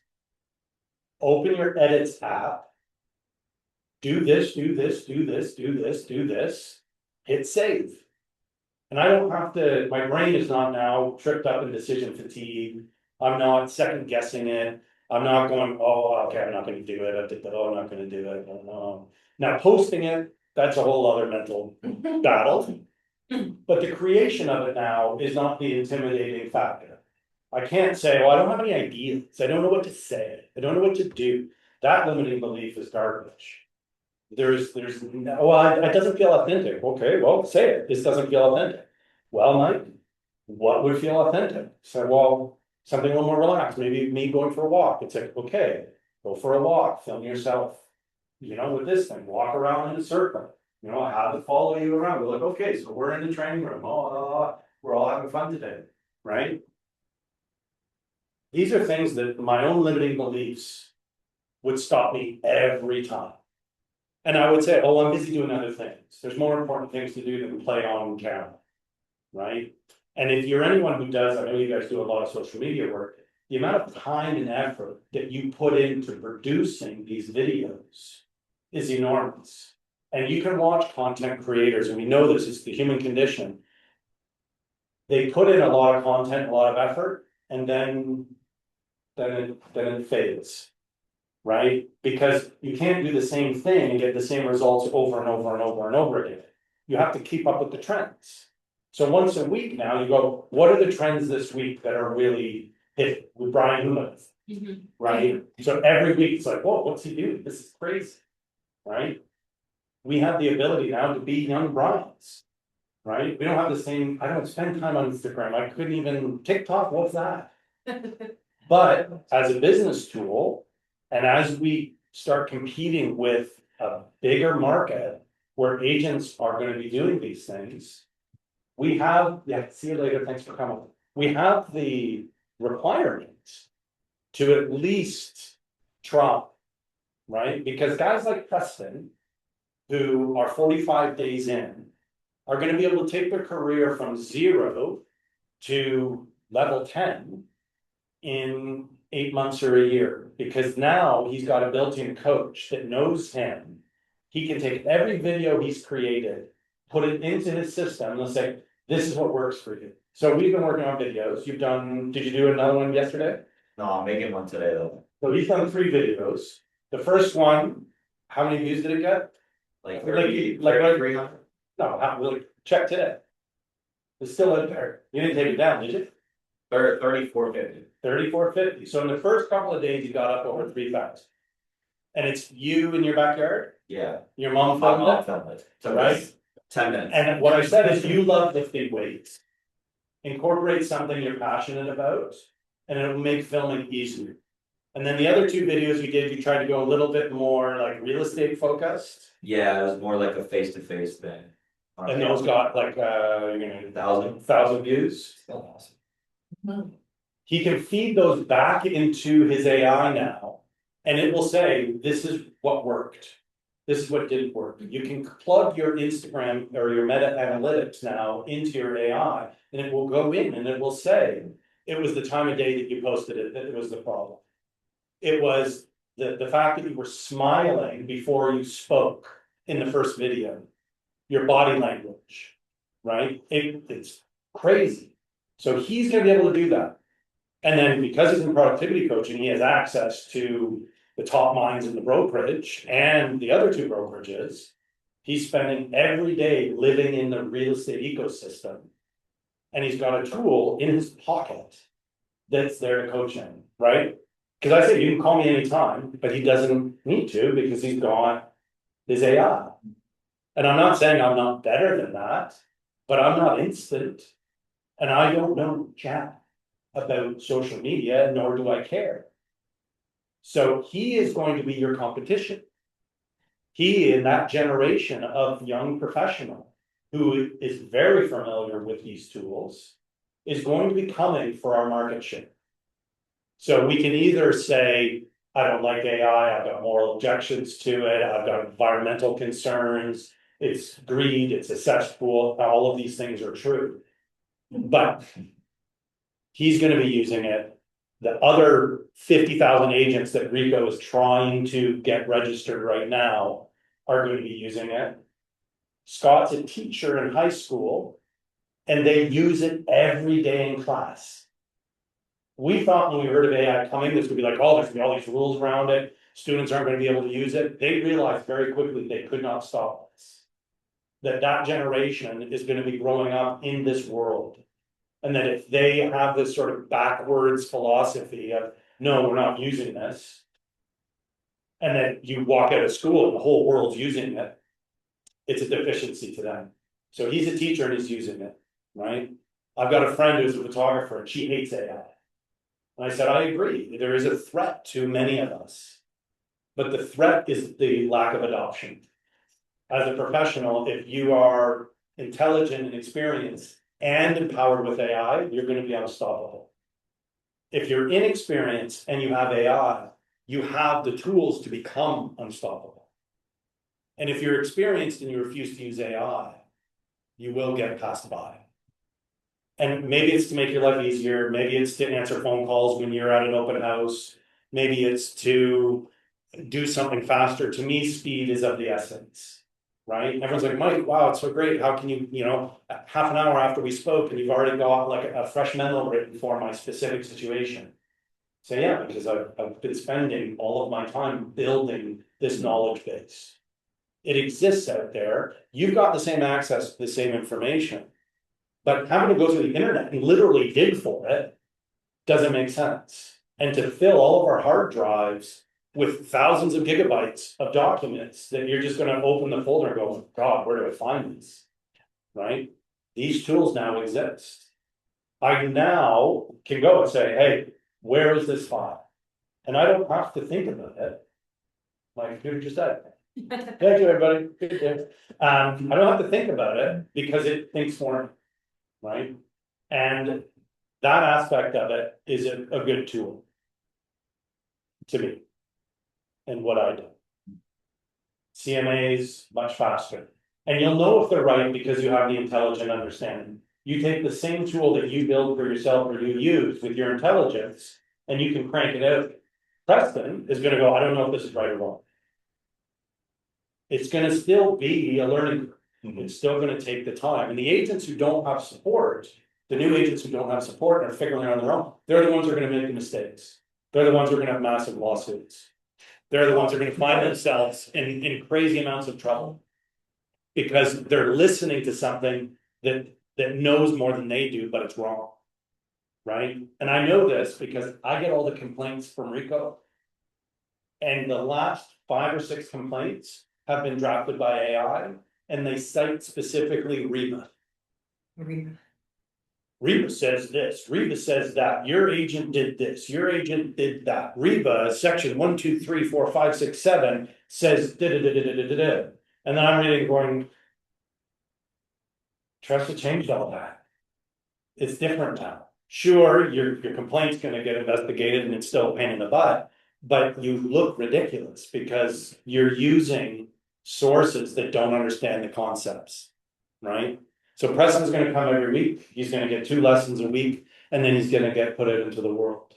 Open your edits app. Do this, do this, do this, do this, do this. Hit save. And I don't have to, my brain is not now tripped up in decision fatigue. I'm not second guessing it. I'm not going, oh, okay, I'm not gonna do it. Oh, I'm not gonna do it. Oh, no. Now posting it, that's a whole other mental battle. But the creation of it now is not the intimidating factor. I can't say, well, I don't have any ideas. I don't know what to say. I don't know what to do. That limiting belief is garbage. There's, well, it doesn't feel authentic. Okay, well, say it. This doesn't feel authentic. Well, Mike, what would feel authentic? So, well, something a little more relaxed. Maybe me going for a walk. It's like, okay, go for a walk. Film yourself. You know, with this thing, walk around in a circle. You know, I have to follow you around. We're like, okay, so we're in the training room. Oh, we're all having fun today, right? These are things that my own limiting beliefs would stop me every time. And I would say, oh, I'm busy doing other things. There's more important things to do than play on camera, right? And if you're anyone who does, I know you guys do a lot of social media work, the amount of time and effort that you put into producing these videos is enormous. And you can watch content creators, and we know this is the human condition. They put in a lot of content, a lot of effort, and then it fades. Right? Because you can't do the same thing and get the same results over and over and over and over again. You have to keep up with the trends. So once a week now, you go, what are the trends this week that are really hit with Brian Humath? Right? So every week it's like, whoa, what's he doing? This is crazy. Right? We have the ability now to be young Brians. Right? We don't have the same, I don't spend time on Instagram. I couldn't even TikTok, what's that? But as a business tool, and as we start competing with a bigger market where agents are going to be doing these things, we have, yeah, see you later, thanks for coming. We have the requirements to at least try, right? Because guys like Preston, who are 45 days in, are going to be able to take their career from 0 to level 10 in 8 months or a year, because now he's got a built-in coach that knows him. He can take every video he's created, put it into his system, and say, this is what works for you. So we've been working on videos. You've done, did you do another one yesterday? No, I'm making one today though. So he's done 3 videos. The first one, how many views did it get? Like Like 300? No, really, check today. It's still out there. You didn't take it down, did you? 3450. 3450. So in the first couple of days, you got up over 3,000. And it's you in your backyard? Yeah. Your mom My filmed mom it? filmed it. Took Right. us 10 minutes. And what I said is you love lifting weights. Incorporate something you're passionate about, and it'll make filming easier. And then the other 2 videos you did, you tried to go a little bit more like real estate focused. Yeah, it was more like a face-to-face thing. And those got like 1,000 views. Still awesome. He can feed those back into his AI now, and it will say, this is what worked. this is what didn't work. You can plug your Instagram or your meta analytics now into your AI, and it will go in and it will say, it was the time of day that you posted it, that it was the problem. It was the fact that you were smiling before you spoke in the first video, your body language, right? It's crazy. So he's gonna be able to do that. And then because he's in productivity coaching, he has access to the top minds in the brokerage and the other two brokerages. He's spending every day living in the real estate ecosystem. And he's got a tool in his pocket that's there to coach him, right? Because I say you can call me anytime, but he doesn't need to because he's got his AI. And I'm not saying I'm not better than that, but I'm not instant. And I don't know jack about social media, nor do I care. So he is going to be your competition. He, in that generation of young professional who is very familiar with these tools, is going to be coming for our market share. So we can either say, I don't like AI, I've got moral objections to it, I've got environmental concerns, it's greed, it's a cesspool, all of these things are true. But he's gonna be using it. The other 50,000 agents that Rico is trying to get registered right now are going to be using it. Scott's a teacher in high school, and they use it every day in class. We thought when we heard of AI coming, this would be like, oh, there's gonna be all these rules around it, students aren't gonna be able to use it. They realized very quickly they could not stop us. That generation is gonna be growing up in this world. And that if they have this sort of backwards philosophy of, no, we're not using this. And then you walk out of school and the whole world's using it. It's a deficiency to them. So he's a teacher and he's using it, right? I've got a friend who's a photographer and she hates AI. And I said, I agree, there is a threat to many of us. But the threat is the lack of adoption. As a professional, if you are intelligent and experienced and empowered with AI, you're going to be unstoppable. If you're inexperienced and you have AI, you have the tools to become unstoppable. And if you're experienced and you refuse to use AI, you will get passed by. And maybe it's to make your life easier, maybe it's to answer phone calls when you're at an open house, maybe it's to do something faster. To me, speed is of the essence. Right? Everyone's like, Mike, wow, it's so great. How can you, half an hour after we spoke and you've already got like a fresh memo written for my specific situation. So yeah, because I've been spending all of my time building this knowledge base. It exists out there. You've got the same access to the same information, but having to go to the internet and literally dig for it doesn't make sense. And to fill all of our hard drives with thousands of gigabytes of documents that you're just going to open the folder and go, God, where do I find these? Right? These tools now exist. I now can go and say, hey, where is this file? And I don't have to think about it. My computer just said, thank you, everybody. Good day. I don't have to think about it because it thinks for me. Right? And that aspect of it is a good tool to me. And what I do. CMA's much faster. And you'll know if they're right because you have the intelligent understanding. You take the same tool that you build for yourself or you use with your intelligence, and you can crank it out. Preston is going to go, I don't know if this is right or wrong. It's going to still be a learning curve. It's still going to take the time. And the agents who don't have support, the new agents who don't have support and are figuring it out on their own, they're the ones who are going to make the mistakes. They're the ones who are going to have massive lawsuits. They're the ones who are going to find themselves in crazy amounts of trouble because they're listening to something that knows more than they do, but it's wrong. Right? And I know this because I get all the complaints from Rico. And the last 5 or 6 complaints have been drafted by AI, and they cite specifically Reba. Reba says this, Reba says that, your agent did this, your agent did that. Reba, section 1, 2, 3, 4, 5, 6, 7 says da da da da da da da. And then I'm reading going, trust to change all that. It's different now. Sure, your complaint's gonna get investigated and it's still a pain in the butt, but you look ridiculous because you're using sources that don't understand the concepts, right? So Preston's gonna come every week, he's gonna get 2 lessons a week, and then he's gonna get put out into the world.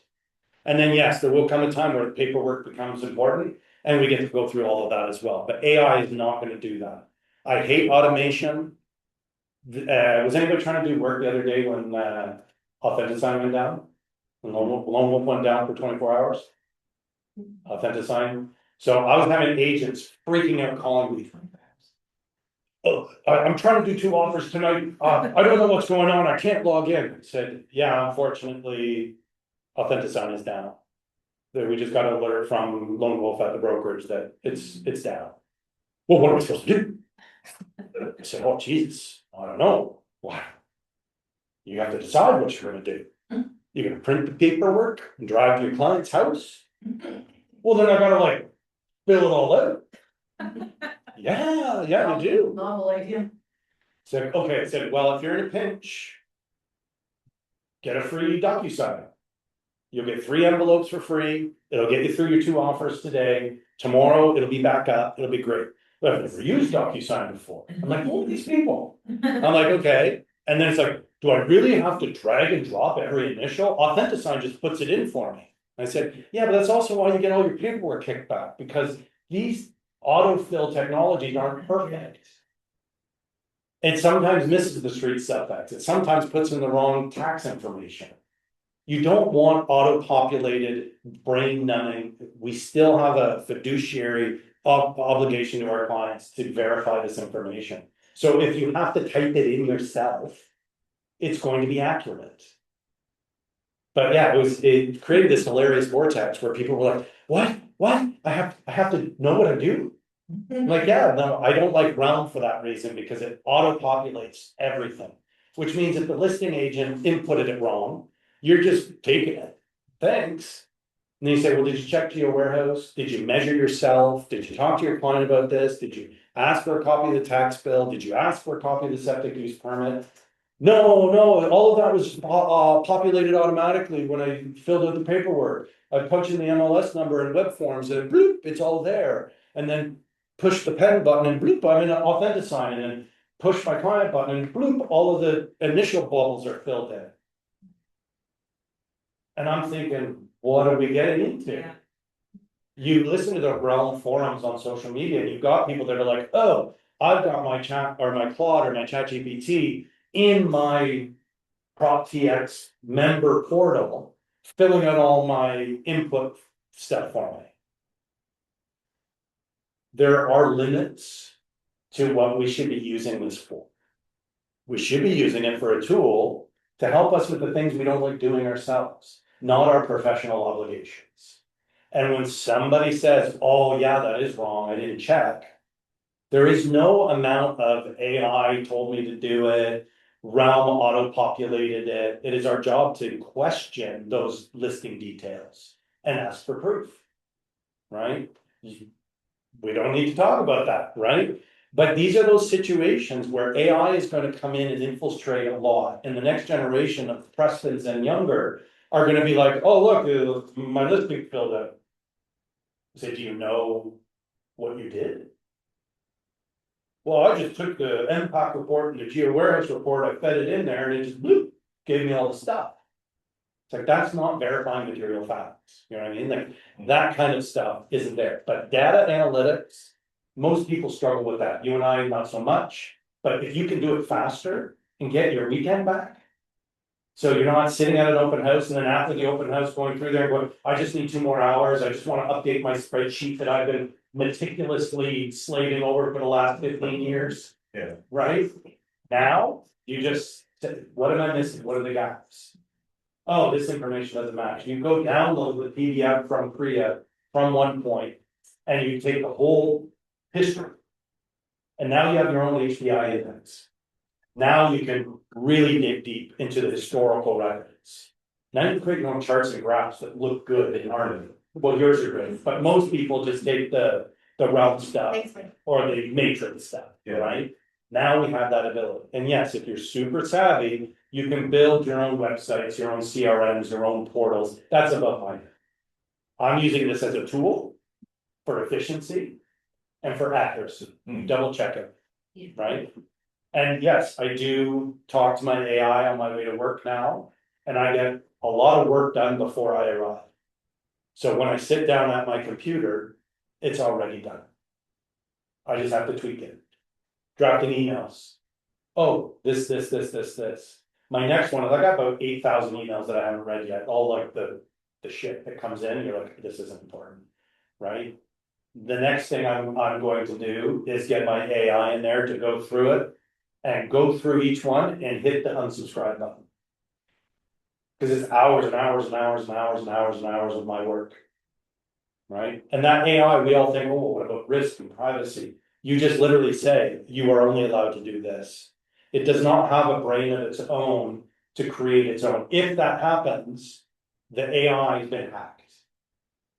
And then, yes, there will come a time where paperwork becomes important, and we get to go through all of that as well, but AI is not gonna do that. I hate automation. Was anybody trying to do work the other day when, Authentic Sign went down? When Lone Wolf went down for 24 hours? Authentic Sign, so I was having agents freaking out calling me. Oh, I'm trying to do 2 offers tonight, I don't know what's going on, I can't log in. I said, yeah, unfortunately, Authentic Sign is down. That we just got an alert from Lone Wolf at the brokerage that it's down. Well, what are we supposed to do? I said, oh, Jesus, I don't know, wow. You have to decide what you're gonna do. You're gonna print the paperwork and drive to your client's house? Well, then I gotta like fill it all out. Yeah, you do. Novel idea. So, okay, I said, well, if you're in a pinch. Get a free DocuSign. You'll get 3 envelopes for free, it'll get you through your 2 offers today, tomorrow it'll be back up, it'll be great. But I've never used DocuSign before, I'm like, who are these people? I'm like, okay, and then it's like, do I really have to drag and drop every initial? AuthentiSign just puts it in for me. I said, yeah, but that's also why you get all your paperwork kicked back, because these autofill technologies aren't perfect. It sometimes misses the street suffix, it sometimes puts in the wrong tax information. You don't want auto-populated, brain numbing, we still have a fiduciary obligation to our clients to verify this information. So if you have to type it in yourself, it's going to be accurate. But yeah, it created this hilarious vortex where people were like, what? I have to know what I do? I'm like, yeah, no, I don't like Realm for that reason, because it auto-populates everything. Which means if the listing agent inputted it wrong, you're just taking it, thanks. And then you say, well, did you check to your warehouse? Did you measure yourself? Did you talk to your client about this? Did you ask for a copy of the tax bill? Did you ask for a copy of the septic use permit? No, all of that was populated automatically when I filled out the paperwork. I punch in the MLS number in web forms and bloop, it's all there. And then push the pen button and bloop, I'm in an Authentic Sign, and then push my client button and bloop, all of the initial bubbles are filled in. And I'm thinking, what are we getting into? Yeah. You listen to the Realm forums on social media, and you've got people that are like, oh, I've got my chat or my Claude or my ChatGPT in my PropTX member portal, filling out all my input stuff for me. There are limits to what we should be using this for. We should be using it for a tool to help us with the things we don't like doing ourselves, not our professional obligations. And when somebody says, oh yeah, that is wrong, I didn't check. There is no amount of AI told me to do it, Realm auto-populated it. It is our job to question those listing details and ask for proof, right? We don't need to talk about that, right? But these are those situations where AI is going to come in and infiltrate a lot, and the next generation of Prestons and younger are going to be like, oh, look, my listing filled out. Say, do you know what you did? Well, I just took the MPAC report and the Geo Warehouse report, I fed it in there, and it just bloop, gave me all the stuff. It's like, that's not verifying material facts, you know what I mean? Like, that kind of stuff isn't there, but data analytics, most people struggle with that, you and I, not so much. But if you can do it faster and get your weekend back. So you're not sitting at an open house and then after the open house going through there, going, I just need 2 more hours, I just wanna update my spreadsheet that I've been meticulously slaving over for the last 15 years. Yeah. Right? Now, you just, what am I missing? What are the gaps? Oh, this information doesn't match. You go download the PDF from Korea from one point, and you take the whole history. And now you have your own HDI index. Now you can really dig deep into the historical records. Now you create your own charts and graphs that look good and aren't. Well, yours are good, but most people just take the Realm stuff Thanks, Mike. or the matrix stuff, Yeah. right? Now we have that ability. And yes, if you're super savvy, you can build your own websites, your own CRMs, your own portals. That's above my head. I'm using this as a tool for efficiency. and for accuracy, you double check it, Yeah. right? And yes, I do talk to my AI on my way to work now, and I get a lot of work done before I arrive. So when I sit down at my computer, it's already done. I just have to tweak it. Drafting emails. Oh, this. My next one is I got about 8,000 emails that I haven't read yet, all like the shit that comes in, you're like, this isn't important, right? The next thing I'm going to do is get my AI in there to go through it. And go through each one and hit the unsubscribe button. Cause it's hours and hours and hours and hours and hours and hours of my work. Right? And that AI, we all think, oh, what about risk and privacy? You just literally say, you are only allowed to do this. It does not have a brain of its own to create its own. If that happens, the AI has been hacked.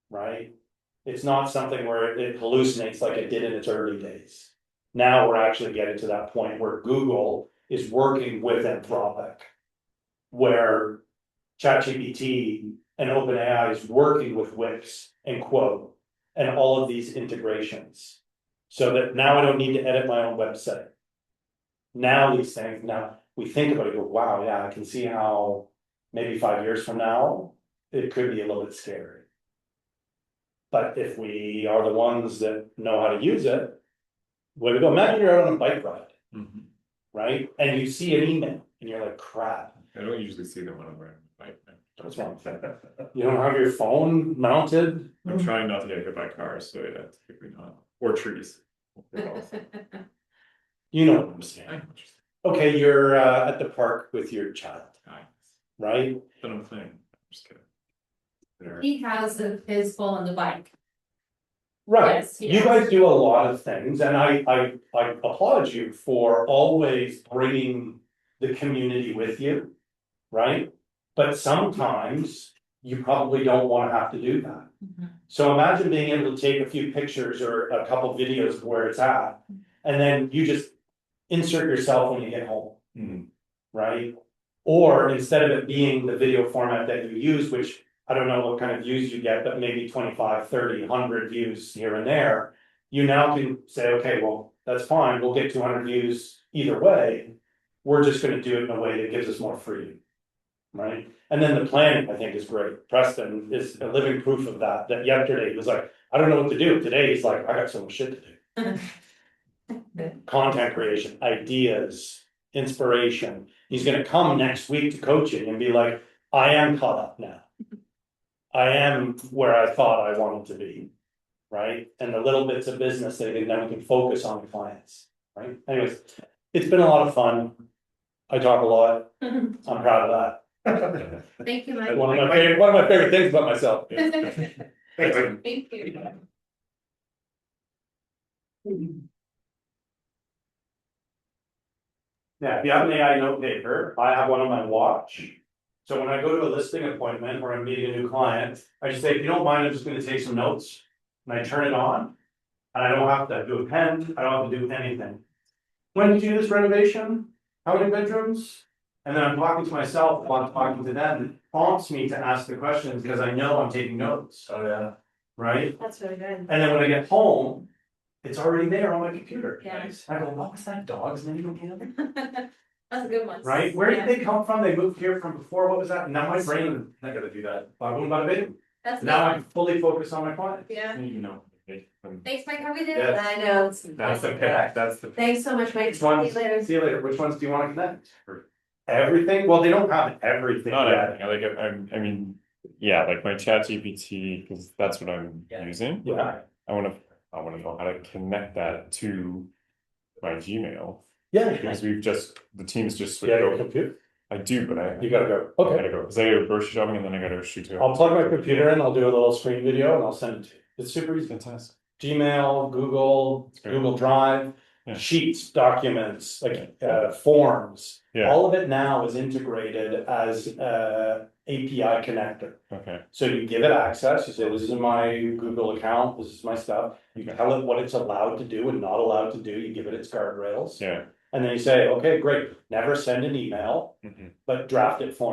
Right? It's not something where it hallucinates like it did in its early days. Now we're actually getting to that point where Google is working with Anthropic. Where ChatGPT and OpenAI is working with Wix and Quote and all of these integrations. So that now I don't need to edit my own website. Now these things, now we think about it, go, wow, yeah, I can see how maybe 5 years from now, it could be a little bit scary. But if we are the ones that know how to use it, way to go. Imagine you're out on a bike ride, right? And you see an email and you're like, crap. I don't usually see them when I'm riding my bike. What's wrong with that? You don't have your phone mounted? I'm trying not to get hit by cars, so yeah, typically not. Or trees. You know what I'm saying. Okay, you're at the park with your child, right? But I'm saying, I'm just kidding. He has his phone on the bike. Right, Yes, you yes. guys do a lot of things, and I applaud you for always bringing the community with you, right? But sometimes you probably don't wanna have to do that. So imagine being able to take a few pictures or a couple videos of where it's at, and then you just insert yourself when you get home. Right? Or instead of it being the video format that you use, which I don't know what kind of views you get, but maybe 25, 30, 100 views here and there. You now can say, okay, well, that's fine, we'll get 200 views either way. We're just gonna do it in a way that gives us more freedom. Right? And then the planning, I think, is great. Preston is a living proof of that, that yesterday he was like, I don't know what to do. Today he's like, I got so much shit to do. Content creation, ideas, inspiration. He's gonna come next week to coaching and be like, I am caught up now. I am where I thought I wanted to be, right? And the little bits of business that then we can focus on the clients, right? Anyways, it's been a lot of fun. I talk a lot. I'm proud of that. Thank you, Mike. One of my favorite things about myself. Thank you. Yeah, if you have an AI note taker, I have one on my watch. So when I go to a listing appointment or I'm meeting a new client, I just say, if you don't mind, I'm just gonna take some notes. And I turn it on. And I don't have to do a pen, I don't have to do anything. When did you do this renovation? How many bedrooms? And then I'm talking to myself while I'm talking to them, it prompts me to ask the questions because I know I'm taking notes. Oh, yeah. Right? That's really good. And then when I get home, it's already there on my computer. Yeah. I go, what was that dog's name again? That's a good one. Right? Where Yeah. did they come from? They moved here from before. What was that? Now my brain, I gotta do that. Bada boom, bada bing. That's Now good. I'm fully focused on my client. Yeah. You know. Thanks, Mike. How we doing? Yes. I know. That's the pick, that's the. Thanks so much, Mike. Which ones? See you later. See you later. Which ones do you want to connect? Everything? Well, they don't have everything Not yet. everything, I mean, yeah, like my chat GPT, because that's what I'm Yeah. using. Yeah. I wanna know how to connect that to my Gmail, Yeah. because the team's just switched Yeah, your over. computer. I do, but I You gotta go. I Okay. gotta go, because I gotta grocery shopping and then I gotta shoot to. I'll plug my computer in. I'll do a little screen video and I'll send it to you. It's super easy. Fantastic. Gmail, Google, great. Google Drive, Yeah. sheets, documents, like forms. Yeah. All of it now is integrated as API connector. Okay, So you give it access, you say, this is my Google account, this is my stuff. You tell it what it's allowed to do and not allowed to do, you give it its guardrails. yeah. And then you say, okay, great, never send an email, Mhm. but draft it for me.